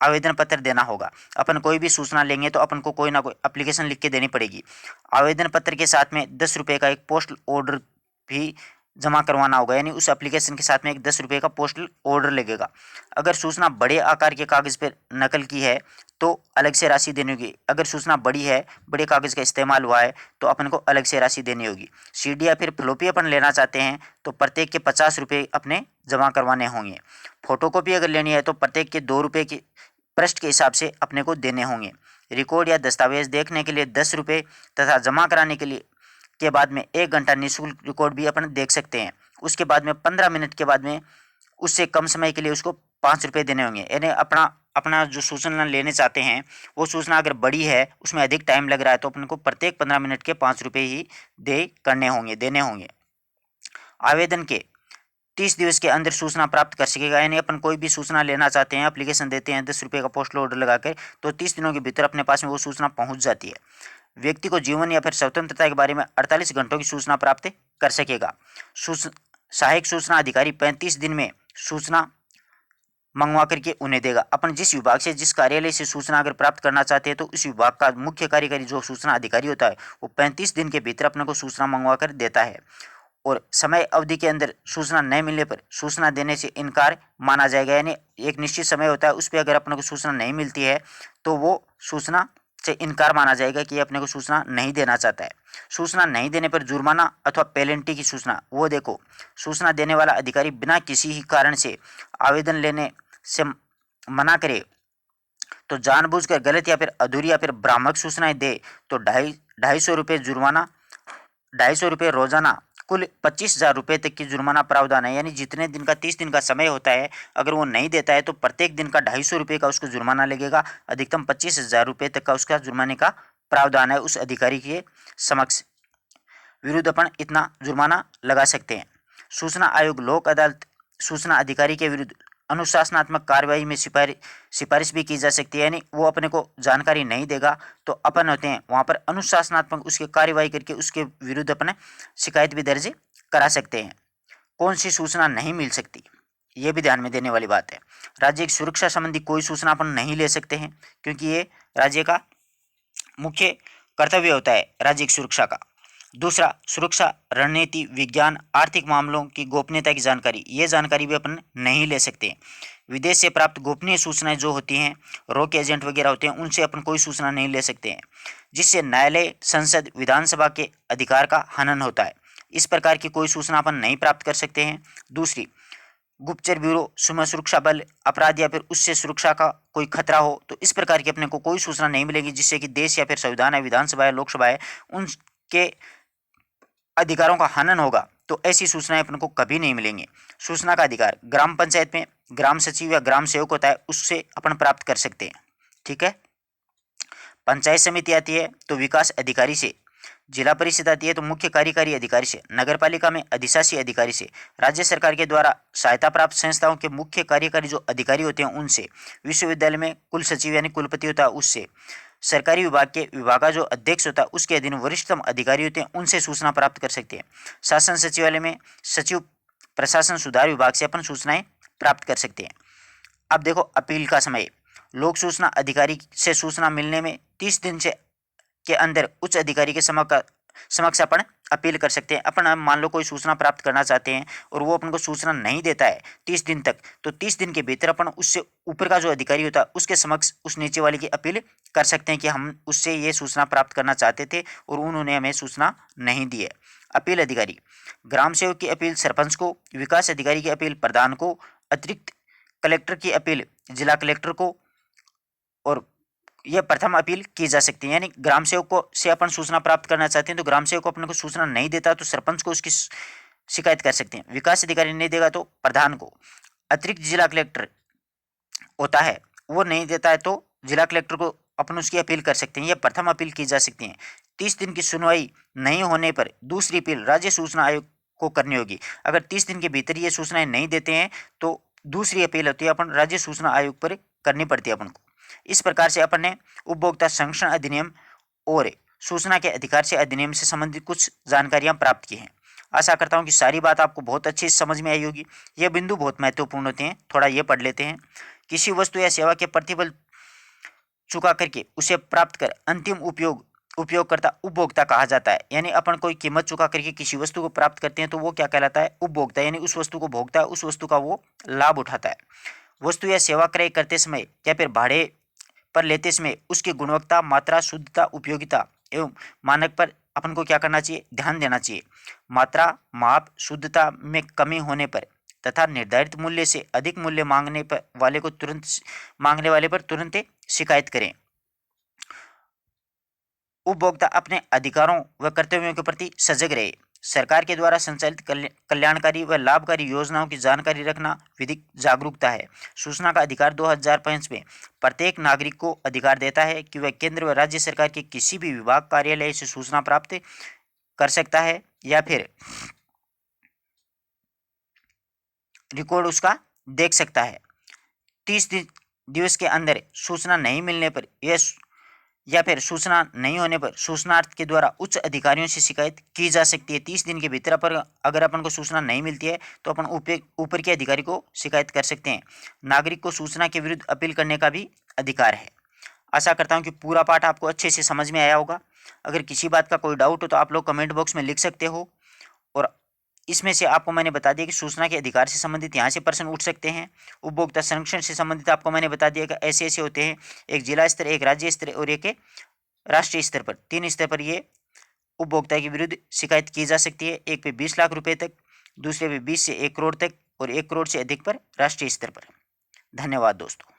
आवेदन पत्र देना होगा। अपन कोई भी सूचना लेंगे तो अपन को कोई ना कोई एप्लीकेशन लिख के देनी पड़ेगी। आवेदन पत्र के साथ में 10 रुपये का एक पोस्टल ऑर्डर भी जमा करवाना होगा, यानी उस एप्लीकेशन के साथ में एक 10 रुपये का पोस्टल ऑर्डर लगेगा। अगर सूचना बड़े आकार के कागज़ पर नकल की है तो अलग से राशि देनी होगी। अगर सूचना बड़ी है, बड़े कागज़ का इस्तेमाल हुआ है, तो अपन को अलग से राशि देनी होगी। सीडी या फिर फ्लॉपी अपन लेना चाहते हैं तो प्रत्येक के 50 रुपये अपने जमा करवाने होंगे। फोटोकॉपी अगर लेनी है तो प्रत्येक के 2 रुपये के पृष्ठ के हिसाब से अपने को देने होंगे। रिकॉर्ड या दस्तावेज देखने के लिए 10 रुपये तथा जमा कराने के लिए के बाद में 1 घंटा निःशुल्क रिकॉर्ड भी अपन देख सकते हैं। उसके बाद में 15 मिनट के बाद में उससे कम समय के लिए उसको 5 रुपये देने होंगे। यानी अपना अपना जो सूचना लेने चाहते हैं वो सूचना अगर बड़ी है, उसमें अधिक टाइम लग रहा है, तो अपन को प्रत्येक 15 मिनट के 5 रुपये ही देने होंगे। आवेदन के 30 दिवस के अंदर सूचना प्राप्त कर सकेगा, यानी अपन कोई भी सूचना लेना चाहते हैं, एप्लीकेशन देते हैं 10 रुपये का पोस्टल ऑर्डर लगाकर, तो 30 दिनों के भीतर अपने पास में वो सूचना पहुंच जाती है। व्यक्ति को जीवन या फिर स्वतंत्रता के बारे में 48 घंटों की सूचना प्राप्त कर सकेगा। सहायक सूचना अधिकारी 35 दिन में सूचना मंगवा करके उन्हें देगा। अपन जिस विभाग से, जिस कार्यालय से सूचना अगर प्राप्त करना चाहते हैं तो उस विभाग का मुख्य कार्यकारी जो सूचना अधिकारी होता है वो 35 दिन के भीतर अपने को सूचना मंगवा कर देता है। और समय अवधि के अंदर सूचना नहीं मिलने पर सूचना देने से इनकार माना जाएगा, यानी एक निश्चित समय होता है, उस पर अगर अपने को सूचना नहीं मिलती है तो वो सूचना से इनकार माना जाएगा कि अपने को सूचना नहीं देना चाहता है। सूचना नहीं देने पर जुर्माना अथवा पेनल्टी की सूचना, वो देखो, सूचना देने वाला अधिकारी बिना किसी ही कारण से आवेदन लेने से मना करे तो जानबूझकर गलत या फिर अधूरी या फिर भ्रामक सूचनाएं दे तो 250 रुपये जुर्माना, 250 रुपये रोजाना, कुल 25,000 रुपये तक की जुर्माना प्रावधान है। यानी जितने दिन का 30 दिन का समय होता है, अगर वो नहीं देता है तो प्रत्येक दिन का 250 रुपये का उसको जुर्माना लगेगा। अधिकतम 25,000 रुपये तक का उसका जुर्माने का प्रावधान है। उस अधिकारी के समक्ष विरुद्ध अपन इतना जुर्माना लगा सकते हैं। सूचना आयोग लोक अदालत सूचना अधिकारी के विरुद्ध अनुशासनात्मक कार्रवाई में सिफारिश भी की जा सकती है, यानी वो अपने को जानकारी नहीं देगा तो अपन होते हैं वहाँ पर अनुशासनात्मक उसकी कार्रवाई करके उसके विरुद्ध अपने शिकायत भी दर्ज करा सकते हैं। कौन सी सूचना नहीं मिल सकती, ये भी ध्यान में देने वाली बात है। राज्य की सुरक्षा संबंधी कोई सूचना अपन नहीं ले सकते हैं, क्योंकि ये राज्य का मुख्य कर्तव्य होता है राज्य की सुरक्षा का। दूसरा, सुरक्षा रणनीति, विज्ञान, आर्थिक मामलों की गोपनीयता की जानकारी, ये जानकारी भी अपन नहीं ले सकते। विदेश से प्राप्त गोपनीय सूचनाएं जो होती हैं, रॉक एजेंट वगैरह होते हैं, उनसे अपन कोई सूचना नहीं ले सकते हैं, जिससे न्यायालय, संसद, विधानसभा के अधिकार का हनन होता है। इस प्रकार की कोई सूचना अपन नहीं प्राप्त कर सकते हैं। दूसरी, गुप्तचर ब्यूरो, सीमा सुरक्षा बल, अपराध या फिर उससे सुरक्षा का कोई खतरा हो तो इस प्रकार की अपने को कोई सूचना नहीं मिलेगी जिससे कि देश या फिर संविधान है, विधानसभा है, लोकसभा है, उनके अधिकारों का हनन होगा, तो ऐसी सूचनाएं अपन को कभी नहीं मिलेंगी। सूचना का अधिकार ग्राम पंचायत में ग्राम सचिव या ग्राम सेवक होता है, उससे अपन प्राप्त कर सकते हैं। ठीक है। पंचायत समिति आती है तो विकास अधिकारी से, जिला परिषद आती है तो मुख्य कार्यकारी अधिकारी से, नगर पालिका में अधिशासी अधिकारी से, राज्य सरकार के द्वारा सहायता प्राप्त संस्थाओं के मुख्य कार्यकारी जो अधिकारी होते हैं उनसे, विश्वविद्यालय में कुल सचिव यानी कुलपति होता है उससे, सरकारी विभाग के विभागा जो अध्यक्ष होता है उसके अधीन वरिष्ठतम अधिकारी होते हैं उनसे सूचना प्राप्त कर सकते हैं। शासन सचिवालय में सचिव प्रशासन सुधार विभाग से अपन सूचनाएं प्राप्त कर सकते हैं। अब देखो अपील का समय, लोक सूचना अधिकारी से सूचना मिलने में 30 दिन से के अंदर उच्च अधिकारी के समक्ष अपन अपील कर सकते हैं। अपन मान लो कोई सूचना प्राप्त करना चाहते हैं और वो अपन को सूचना नहीं देता है 30 दिन तक, तो 30 दिन के भीतर अपन उससे ऊपर का जो अधिकारी होता है उसके समक्ष उस नीचे वाले की अपील कर सकते हैं कि हम उससे ये सूचना प्राप्त करना चाहते थे और उन्होंने हमें सूचना नहीं दी है। अपील अधिकारी, ग्राम सेवक की अपील सरपंच को, विकास अधिकारी की अपील प्रधान को, अतिरिक्त कलेक्टर की अपील जिला कलेक्टर को, और यह प्रथम अपील की जा सकती है। यानी ग्राम सेवक को से अपन सूचना प्राप्त करना चाहते हैं तो ग्राम सेवक को अपने को सूचना नहीं देता तो सरपंच को उसकी शिकायत कर सकते हैं। विकास अधिकारी नहीं देगा तो प्रधान को। अतिरिक्त जिला कलेक्टर होता है, वो नहीं देता है तो जिला कलेक्टर को अपन उसकी अपील कर सकते हैं। यह प्रथम अपील की जा सकती है। 30 दिन की सुनवाई नहीं होने पर दूसरी अपील राज्य सूचना आयोग को करनी होगी। अगर 30 दिन के भीतर ये सूचनाएं नहीं देते हैं तो दूसरी अपील होती है, अपन राज्य सूचना आयोग पर करनी पड़ती है अपन को। इस प्रकार से अपन ने उपभोक्ता संरक्षण अधिनियम और सूचना के अधिकार से अधिनियम से संबंधित कुछ जानकारियां प्राप्त की हैं। आशा करता हूं कि सारी बात आपको बहुत अच्छे से समझ में आई होगी। यह बिंदु बहुत महत्वपूर्ण होते हैं, थोड़ा ये पढ़ लेते हैं। किसी वस्तु या सेवा के प्रतिफल चुका करके उसे प्राप्त कर अंतिम उपयोगकर्ता उपभोक्ता कहा जाता है। यानी अपन कोई कीमत चुका करके किसी वस्तु को प्राप्त करते हैं तो वो क्या कहलाता है? उपभोक्ता। यानी उस वस्तु को भोगता है, उस वस्तु का वो लाभ उठाता है। वस्तु या सेवा क्रय करते समय या फिर भाड़े पर लेते समय उसकी गुणवत्ता, मात्रा, शुद्धता, उपयोगिता एवं मानक पर अपन को क्या करना चाहिए? ध्यान देना चाहिए। मात्रा, माप, शुद्धता में कमी होने पर तथा निर्धारित मूल्य से अधिक मूल्य मांगने वाले पर तुरंत शिकायत करें। उपभोक्ता अपने अधिकारों व कर्तव्यों के प्रति सजग रहे। सरकार के द्वारा संचालित कल्याणकारी व लाभकारी योजनाओं की जानकारी रखना विधिक जागरूकता है। सूचना का अधिकार 2005 में प्रत्येक नागरिक को अधिकार देता है कि वह केंद्र व राज्य सरकार के किसी भी विभाग, कार्यालय से सूचना प्राप्त कर सकता है या फिर रिकॉर्ड उसका देख सकता है। 30 दिवस के अंदर सूचना नहीं मिलने पर या फिर सूचना नहीं होने पर सूचनार्थ के द्वारा उच्च अधिकारियों से शिकायत की जा सकती है। 30 दिन के भीतर पर अगर अपन को सूचना नहीं मिलती है तो अपन ऊपर के अधिकारी को शिकायत कर सकते हैं। नागरिक को सूचना के विरुद्ध अपील करने का भी अधिकार है। आशा करता हूं कि पूरा पाठ आपको अच्छे से समझ में आया होगा। अगर किसी बात का कोई डाउट हो तो आप लोग कमेंट बॉक्स में लिख सकते हो। और इसमें से आपको मैंने बता दिया कि सूचना के अधिकार से संबंधित यहाँ से प्रश्न उठ सकते हैं। उपभोक्ता संरक्षण से संबंधित आपको मैंने बता दिया कि ऐसे ऐसे होते हैं, एक जिला स्तर, एक राज्य स्तर और एक राष्ट्रीय स्तर पर। 3 स्तर पर ये उपभोक्ता के विरुद्ध शिकायत की जा सकती है। एक पे 20 लाख रुपए तक, दूसरे पे 20 से 1 करोड़ तक और 1 करोड़ से अधिक पर राष्ट्रीय स्तर पर। धन्यवाद दोस्तों।